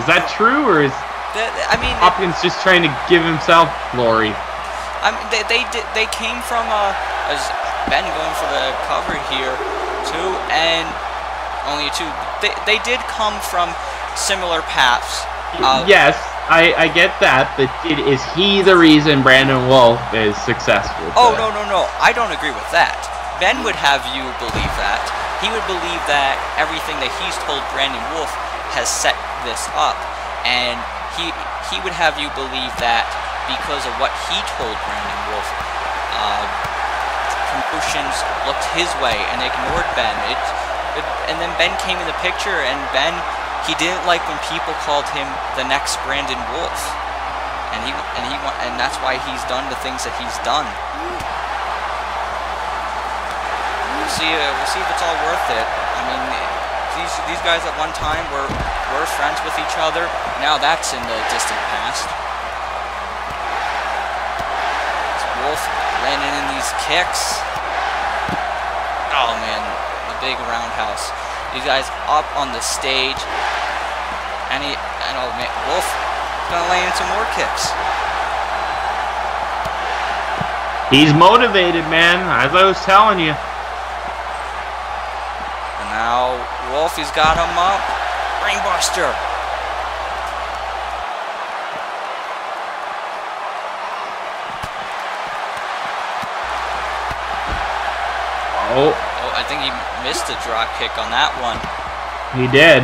that true, or is Hopkins just trying to give himself glory? I mean, they came from as Ben going for the cover here too, and only a 2. They did come from similar paths. Yes, I get that, but is he the reason Brandon Wolfe is successful? Oh, no. I don't agree with that. Ben would have you believe that. He would believe that everything that he's told Brandon Wolfe has set this up. And he would have you believe that because of what he told Brandon Wolfe, promotions looked his way and ignored Ben. And then Ben came in the picture, and Ben, he didn't like when people called him the next Brandon Wolfe, and that's why he's done the things that he's done. We'll see if it's all worth it. I mean, these guys at one time were friends with each other. Now that's in the distant past. It's Wolfe landing in these kicks. Oh man, the big roundhouse. These guys up on the stage, and oh man, Wolfe gonna lay in some more kicks. He's motivated, man, as I was telling you. And now Wolfe, he's got him up. Brainbuster. Oh, I think he missed a drop kick on that one. He did.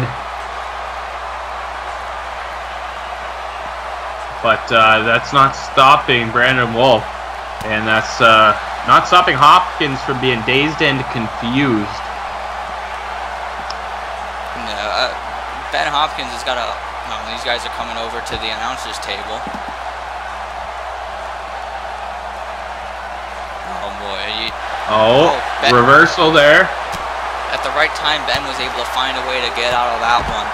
But that's not stopping Brandon Wolfe. And that's not stopping Hopkins from being dazed and confused. No, Ben Hopkins has got a... No, these guys are coming over to the announcer's table. Oh boy. Reversal there. At the right time, Ben was able to find a way to get out of that one.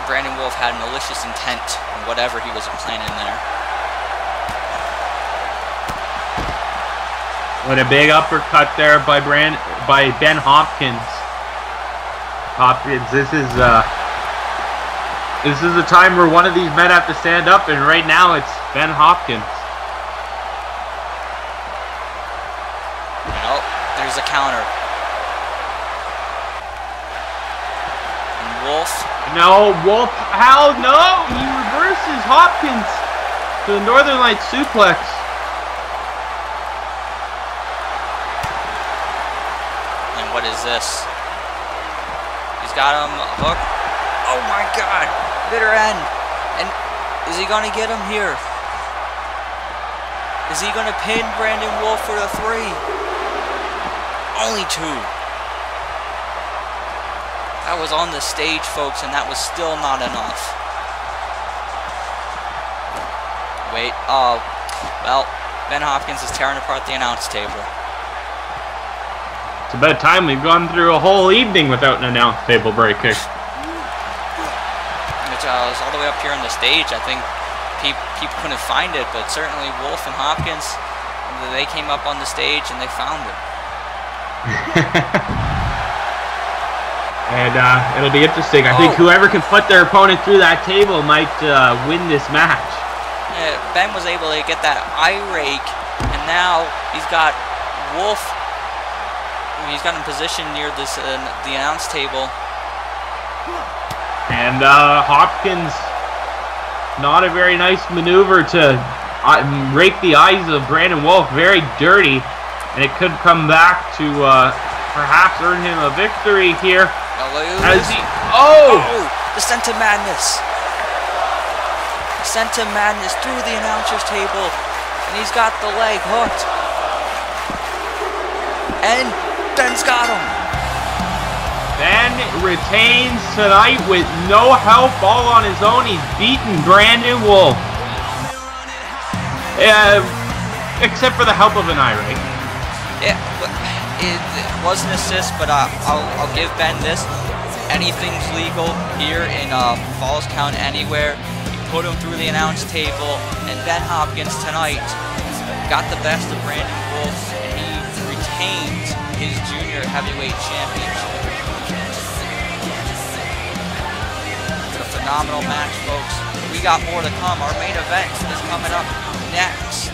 Brandon Wolfe had malicious intent in whatever he was planning there. What a big uppercut there by Ben Hopkins. This is a time where one of these men have to stand up, and right now it's Ben Hopkins. Nope, there's a counter. And Wolfe. No, Wolfe. How? No! He reverses Hopkins to the Northern Light suplex. And what is this? He's got him hooked. Oh my god! Bitter end. And is he gonna get him here? Is he gonna pin Brandon Wolfe for the 3? Only 2. That was on the stage, folks, and that was still not enough. Wait, well, Ben Hopkins is tearing apart the announce table. It's about time. We've gone through a whole evening without an announce table breaking. Which was all the way up here on the stage. I think people couldn't find it, but certainly Wolfe and Hopkins, they came up on the stage and they found it. And it'll be interesting. I think whoever can put their opponent through that table might win this match. Yeah, Ben was able to get that eye rake, and now he's got Wolfe he's got in position near this the announce table. And Hopkins, not a very nice maneuver to rake the eyes of Brandon Wolfe very dirty, and it could come back to perhaps earn him a victory here. As he, Descent to Madness. Descent to Madness through the announcer's table, and he's got the leg hooked. And Ben's got him. Ben retains tonight with no help, all on his own. He's beaten Brandon Wolfe. Except for the help of an eye rake. Yeah, it was an assist, but I'll give Ben this. Anything's legal here in Falls Count Anywhere. He put him through the announce table, and Ben Hopkins tonight got the best of Brandon Wolfe, and he retained his junior heavyweight championship. It's a phenomenal match, folks. We got more to come. Our main event is coming up next.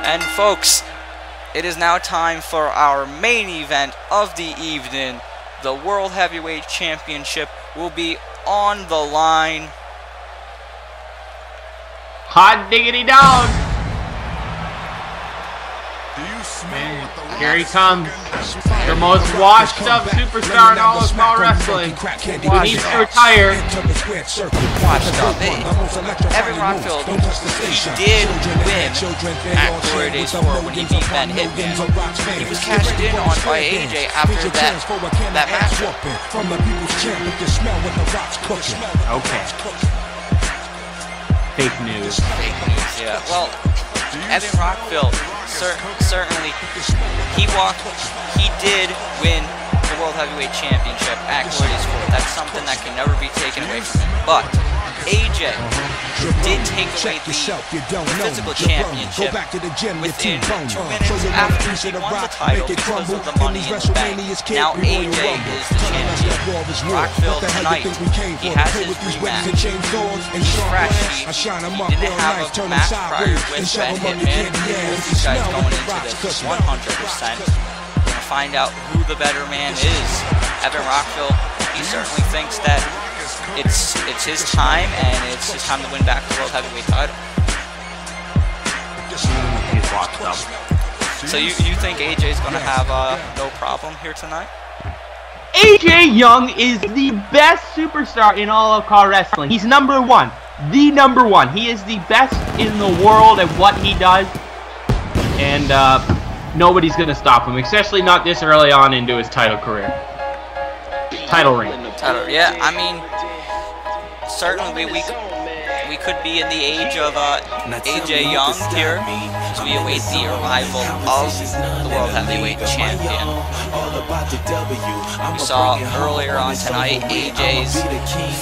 And folks, it is now time for our main event of the evening. The World Heavyweight Championship will be on the line. Hot diggity dog! Here he comes. The most washed up superstar in all of small wrestling. He needs to retire. Washed up. Evan Rockville, he did win at Glory Days 4 when he beat Ben Hitman. He was cashed in on by AJ after that matchup. Okay. Fake news. Fake news, yeah. Well, Evan Rockville, certainly, he did win the World Heavyweight Championship at Glory Days 4. That's something that can never be taken away from him. But AJ did take away the physical championship within 2 minutes after he won the title because of the money in the bank. Now AJ is the champion. Rockville tonight, he has his rematch. He's fresh. He didn't have a match prior with Ben Hitman. These guys going into this 100%. We're going to find out who the better man is. Evan Rockville, he certainly thinks that it's his time, and it's his time to win back the World Heavyweight title. He's locked up. So you think AJ's going to have no problem here tonight? AJ Young is the best superstar in all of car wrestling. He's number one. The number one. He is the best in the world at what he does. And nobody's going to stop him, especially not this early on into his title career. Title reign. Yeah, I mean, certainly we could be in the age of AJ Young here, so we await the arrival of the World Heavyweight Champion. We saw earlier on tonight AJ's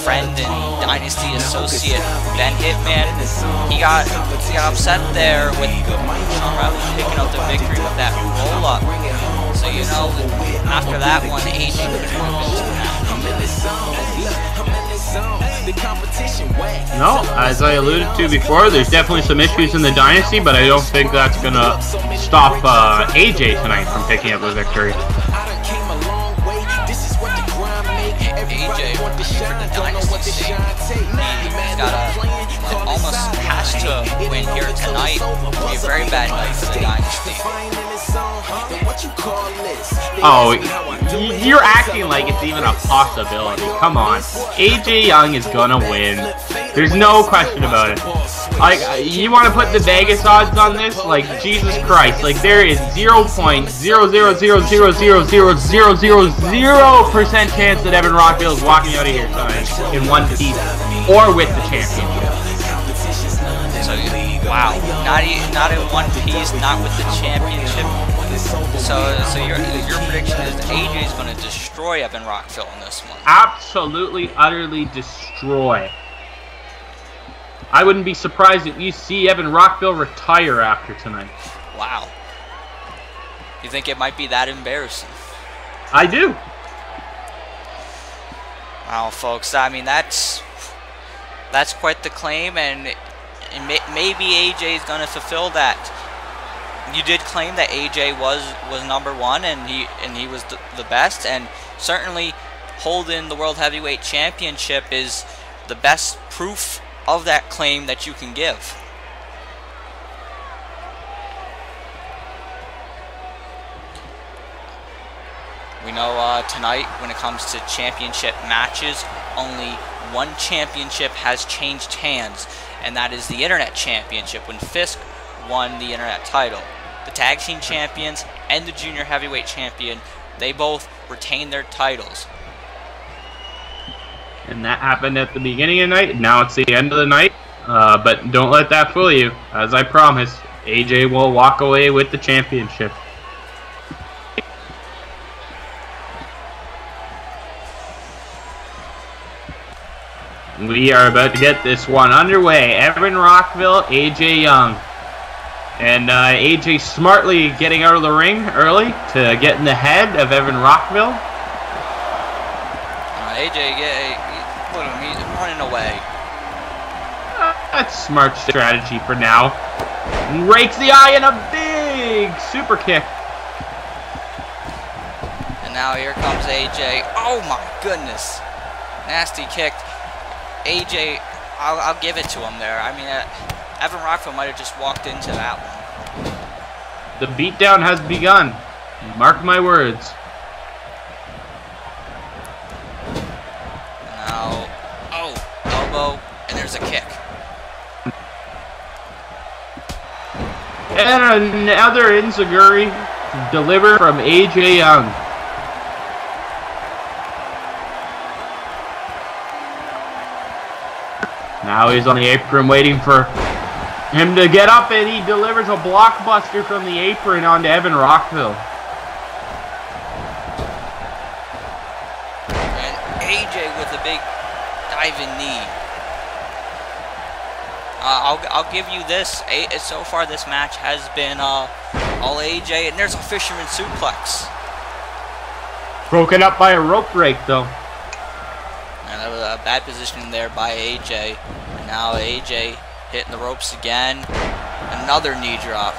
friend and Dynasty associate Ben Hitman. He got upset there with Shawn picking up the victory with that roll up. So you know, after that one, AJ could have been No, as I alluded to before, there's definitely some issues in the Dynasty, but I don't think that's going to stop AJ tonight from picking up the victory. AJ for the Dynasty sake, he's got almost has to win here tonight. It'll be a very bad night for the Dynasty. Oh, you're acting like it's even a possibility. Come on. AJ Young is gonna win. There's no question about it. Like, you want to put the Vegas odds on this? Like, Jesus Christ. Like, there is 0.000000000% chance that Evan Rockville is walking out of here tonight in one piece or with the championship. So, wow. Not in one piece, not with the championship. So your prediction is AJ is going to destroy Evan Rockville in this one. Absolutely, utterly destroy. I wouldn't be surprised if you see Evan Rockville retire after tonight. Wow. You think it might be that embarrassing? I do. Wow, folks. I mean, that's quite the claim, and maybe AJ is going to fulfill that. You did claim that AJ was number one, and he was the best, and certainly holding the World Heavyweight Championship is the best proof of that claim that you can give. We know tonight, when it comes to championship matches, only one championship has changed hands, and that is the Internet Championship, when Fisk won the Internet title. The Tag Team Champions and the Junior Heavyweight Champion, they both retained their titles. And that happened at the beginning of the night. Now it's the end of the night. But don't let that fool you. As I promised, AJ will walk away with the championship. We are about to get this one underway. Evan Rockville, AJ Young. And AJ smartly getting out of the ring early to get in the head of Evan Rockville. AJ, look at him, he's running away. That's smart strategy for now. And rakes the eye in a big super kick. And now here comes AJ. Oh my goodness. Nasty kick. AJ, I'll give it to him there. I mean, Evan Rockville might have just walked into that one. The beatdown has begun. Mark my words. Now, elbow, and there's a kick. And another enziguri delivered from AJ Young. Now he's on the apron waiting for him to get up, and he delivers a blockbuster from the apron onto Evan Rockville. And AJ with a big diving knee. I'll give you this. So far, this match has been all AJ, and there's a fisherman suplex. Broken up by a rope break, though. And that was a bad position there by AJ. And now AJ hitting the ropes again. Another knee drop.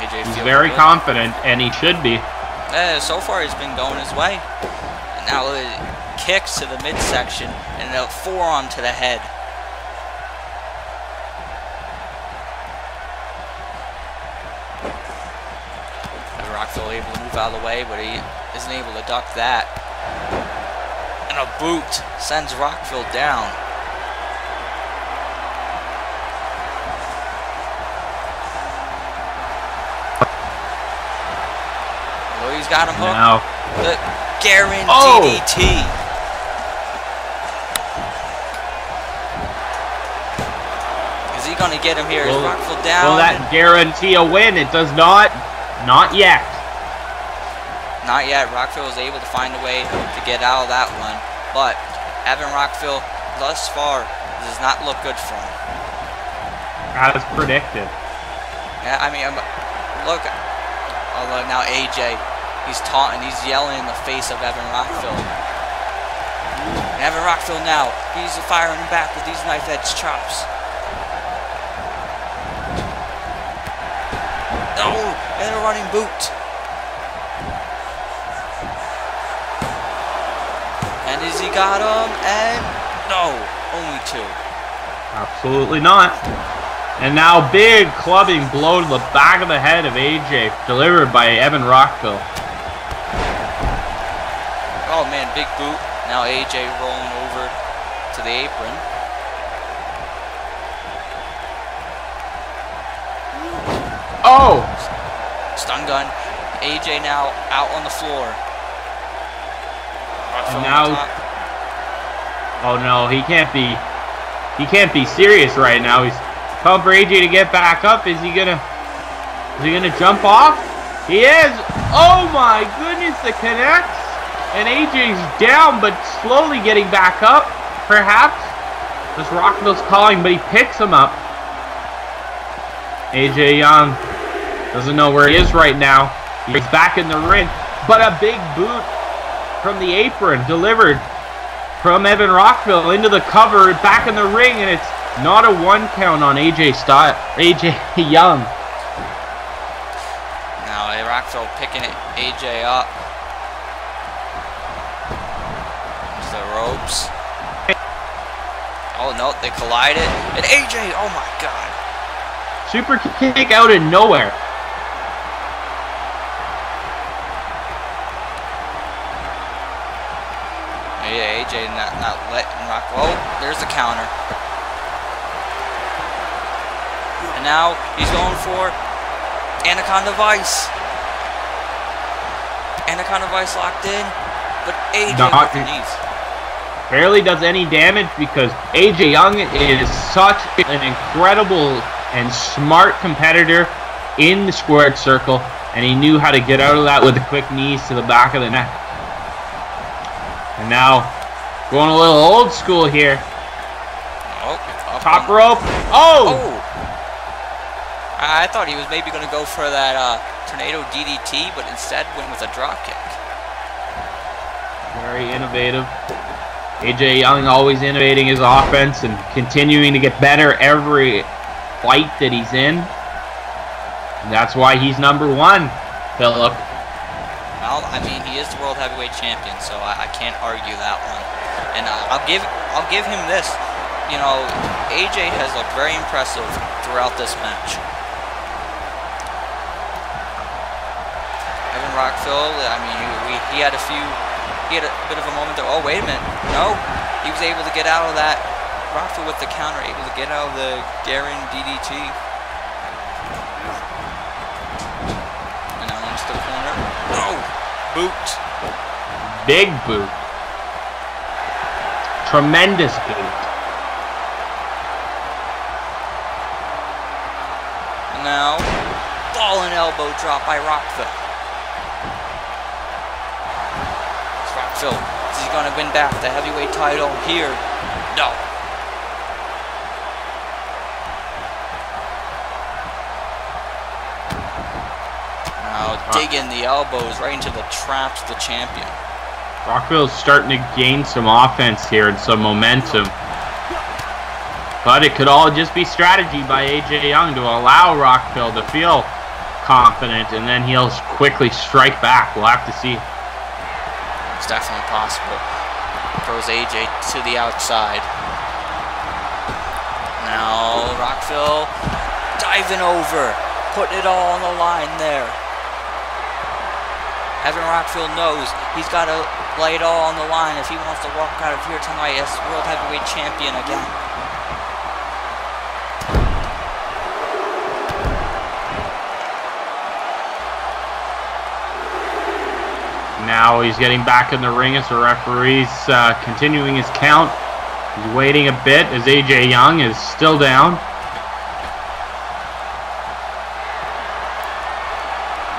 AJ He's very confident, and he should be. So far, he's been going his way. And now kicks to the midsection and a forearm to the head. Rockville able to move out of the way, but he isn't able to duck that. And a boot sends Rockville down. Oh, he's got him hooked. Now. The guaranteed DDT. Is he going to get him here? Is Rockville down? Will that guarantee a win? It does not. Not yet. Not yet. Rockville was able to find a way to get out of that one. But having Rockville thus far does not look good for him. As predicted. Yeah, I mean, look. Although now AJ, he's taunting, he's yelling in the face of Evan Rockville. And Evan Rockville now, he's firing him back with these knife-edge chops. Oh, and a running boot. And has he got him? And no, only two. Absolutely not. And now big clubbing blow to the back of the head of AJ, delivered by Evan Rockville. Oh man, big boot. Now AJ rolling over to the apron. Oh! Stun gun. AJ now out on the floor. And now, oh no, he can't be serious right now. He's calling for AJ to get back up. Is he gonna jump off? He is. Oh my goodness, the connects, and AJ's down, but slowly getting back up. Perhaps this Rockville's calling, but he picks him up. AJ Young doesn't know where he is right now. He's back in the ring, but a big boot from the apron delivered from Evan Rockville into the cover, back in the ring, and it's not a 1 count on AJ Young. Now Rockville picking AJ up. There's the ropes. Oh no, they collided. And AJ, oh my god. Super kick out of nowhere. Yeah, AJ not letting rock. Oh, there's the counter. And now he's going for Anaconda Vice. Anaconda Vice locked in, but AJ with the knees. Barely does any damage because AJ Young is such an incredible and smart competitor in the squared circle, and he knew how to get out of that with the quick knees to the back of the neck. And now, going a little old school here. Oh, top rope. Oh! I thought he was maybe going to go for that tornado DDT, but instead went with a drop kick. Very innovative. AJ Young always innovating his offense and continuing to get better every fight that he's in. And that's why he's #1, Philip. Well, I mean, he is the World Heavyweight Champion, so I can't argue that one. And I'll give him this. You know, AJ has looked very impressive throughout this match. Evan Rockville, I mean, he had a bit of a moment there. Oh, wait a minute. No, he was able to get out of that. Rockville with the counter, able to get out of the Garen DDT. And now into the corner. Oh, boot. Big boot. Tremendous boot. And now, ball and elbow drop by Rockville. Rockville, does he going to win back the heavyweight title here? No. Now digging the elbows right into the traps of the champion. Rockville's starting to gain some offense here and some momentum. But it could all just be strategy by AJ Young to allow Rockville to feel confident, and then he'll quickly strike back. We'll have to see. It's definitely possible. Throws AJ to the outside. Now Rockville diving over, putting it all on the line there. Evan Rockville knows he's got to lay it all on the line if he wants to walk out of here tonight as World Heavyweight Champion again. Now he's getting back in the ring as the referee's continuing his count. He's waiting a bit as AJ Young is still down.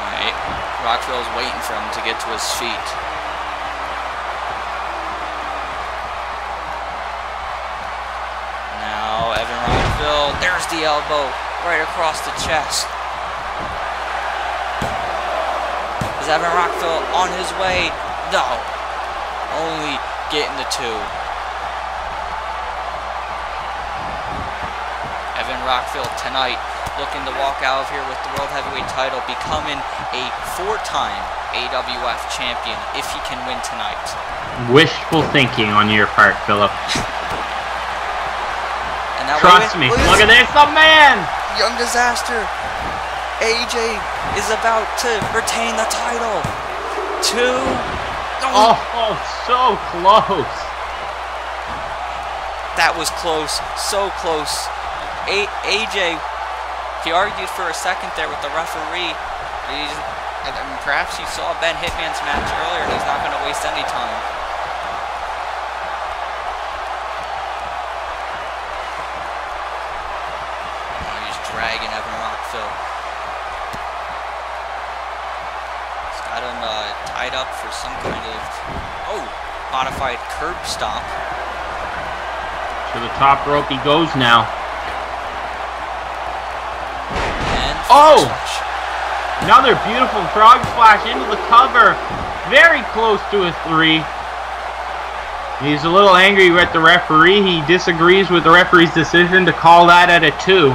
Alright, Rockville's waiting for him to get to his feet. Now Evan Rockville, there's the elbow right across the chest. Is Evan Rockville on his way? No. Only getting the 2. Evan Rockville tonight looking to walk out of here with the World Heavyweight title, becoming a 4-time AWF champion if he can win tonight. Wishful thinking on your part, Philip. And now trust me, look at this, the man! Young Disaster. AJ is about to retain the title. 2. Oh, so close. That was close, so close. AJ, he argued for a second there with the referee. I mean, perhaps he saw Ben Hitman's match earlier and he's not going to waste any time. Oh, he's dragging Evan Rockville. Got him tied up for some kind of, modified curb stomp. To the top rope he goes now. And another beautiful frog splash into the cover. Very close to a 3. He's a little angry with the referee. He disagrees with the referee's decision to call that at a 2.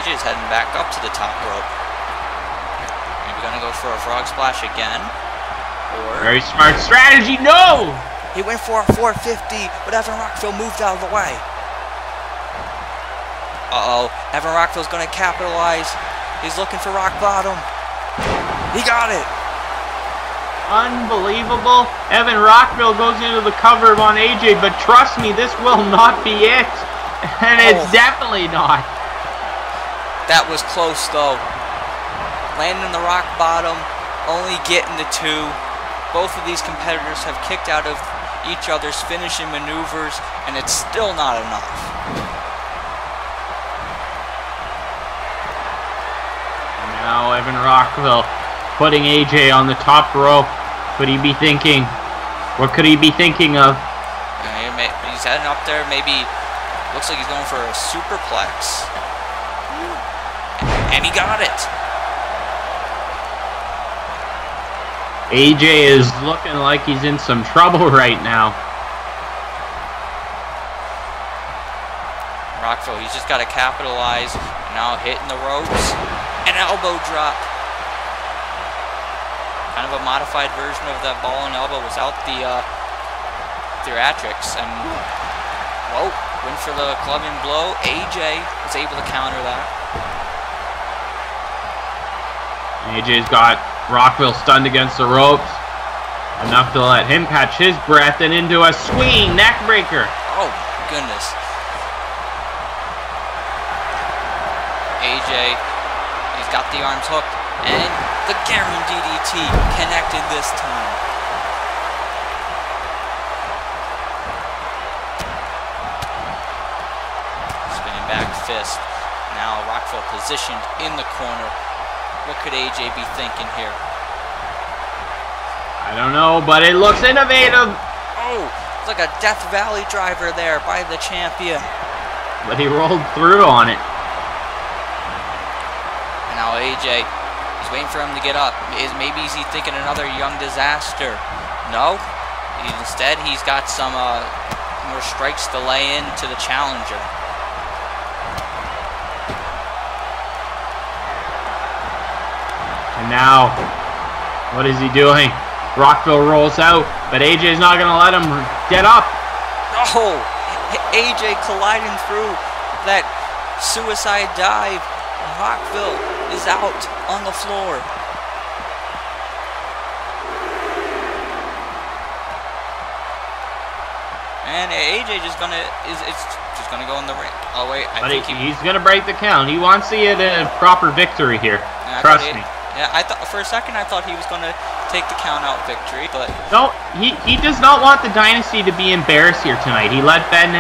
AJ's heading back up to the top rope. Maybe gonna go for a frog splash again. Or very smart strategy. No! He went for a 450, but Evan Rockville moved out of the way. Evan Rockville's gonna capitalize. He's looking for rock bottom. He got it. Unbelievable. Evan Rockville goes into the cover on AJ, but trust me, this will not be it. And it's definitely not. That was close though. Landing the rock bottom, only getting the 2. Both of these competitors have kicked out of each other's finishing maneuvers, and it's still not enough. Now Evan Rockville putting AJ on the top rope. Could he be thinking? What could he be thinking of? He's heading up there. Maybe looks like he's going for a superplex. And he got it. AJ is looking like he's in some trouble right now. Rockville, he's just got to capitalize. Now hitting the ropes. An elbow drop. Kind of a modified version of that ball and elbow without the theatrics. And, went for the clubbing blow. AJ was able to counter that. AJ's got Rockville stunned against the ropes. Enough to let him catch his breath and into a swinging neck breaker. Oh, goodness. AJ, he's got the arms hooked. And the guaranteed DDT connected this time. Spinning back fist. Now Rockville positioned in the corner. What could AJ be thinking here? I don't know, but it looks innovative. Oh, it's like a Death Valley driver there by the champion. But he rolled through on it. And now AJ, he's waiting for him to get up. Maybe is he thinking another young disaster? No. Instead, he's got some more strikes to lay into the challenger. And now, what is he doing? Rockville rolls out, but AJ's not going to let him get up. Oh, AJ colliding through that suicide dive. Rockville is out on the floor. And AJ just just gonna go in the ring. Oh wait, I think he's gonna break the count. He wants to see a proper victory here. Trust me. Yeah, I thought for a second I thought he was gonna take the count out victory, but no, he does not want the Dynasty to be embarrassed here tonight. He let Ben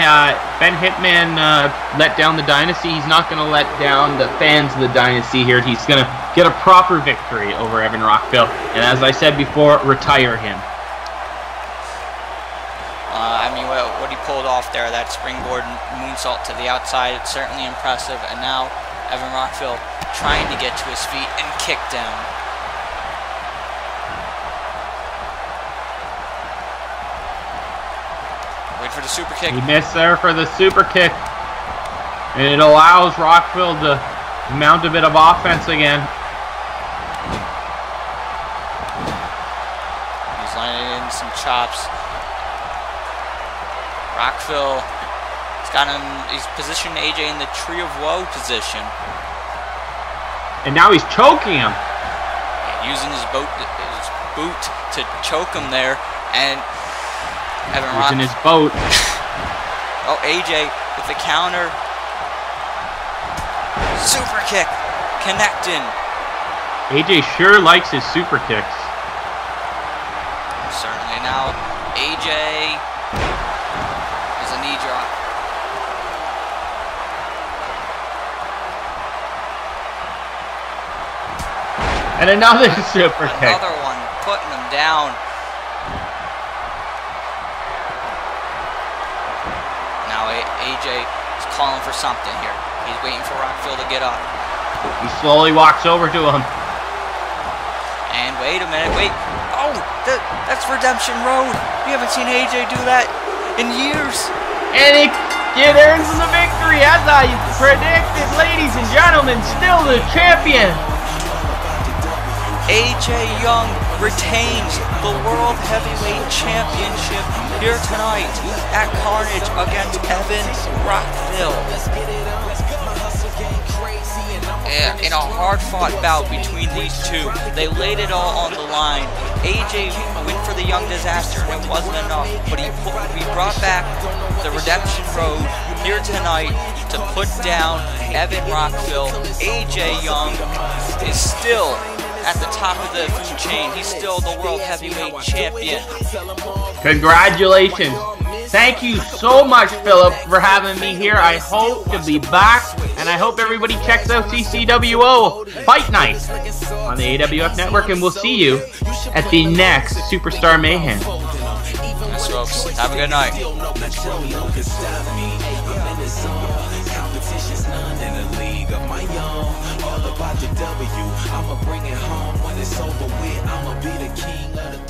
Hitman let down the Dynasty. He's not gonna let down the fans of the Dynasty here. He's gonna get a proper victory over Evan Rockville, and as I said before, retire him. I mean, what he pulled off there, that springboard moonsault to the outside, it's certainly impressive. And now Evan Rockville trying to get to his feet and kick down. Wait for the super kick. He missed there for the super kick. And it allows Rockville to mount a bit of offense again. He's lining in some chops. Rockville, he's positioned AJ in the Tree of Woe position. And now he's choking him. And using his boot to choke him there. And Evan using his boat. Oh, AJ with the counter. Super kick. Connecting. AJ sure likes his super kicks. Certainly. Now, AJ... knee drop. And another super kick. Another one, putting him down. Now AJ is calling for something here. He's waiting for Rockville to get up. He slowly walks over to him. And wait a minute, wait. Oh, that's Redemption Road. We haven't seen AJ do that in years. And it earns him the victory, as I predicted, ladies and gentlemen. Still the champion. AJ Young retains the World Heavyweight Championship here tonight at Carnage against Evan Rockville. In a hard-fought bout between these two, they laid it all on the line. AJ went for the young disaster, and it wasn't enough, but he brought back the Redemption Road here tonight to put down Evan Rockville. AJ Young is still at the top of the food chain. He's still the World Heavyweight Champion. Congratulations. Thank you so much, Philip, for having me here. I hope to be back, and I hope everybody checks out CCWO Fight Night on the AWF Network, and we'll see you at the next Superstar Mayhem. Yes, folks. Have a good night. I'ma bring it home when it's over with. I'ma be the king of the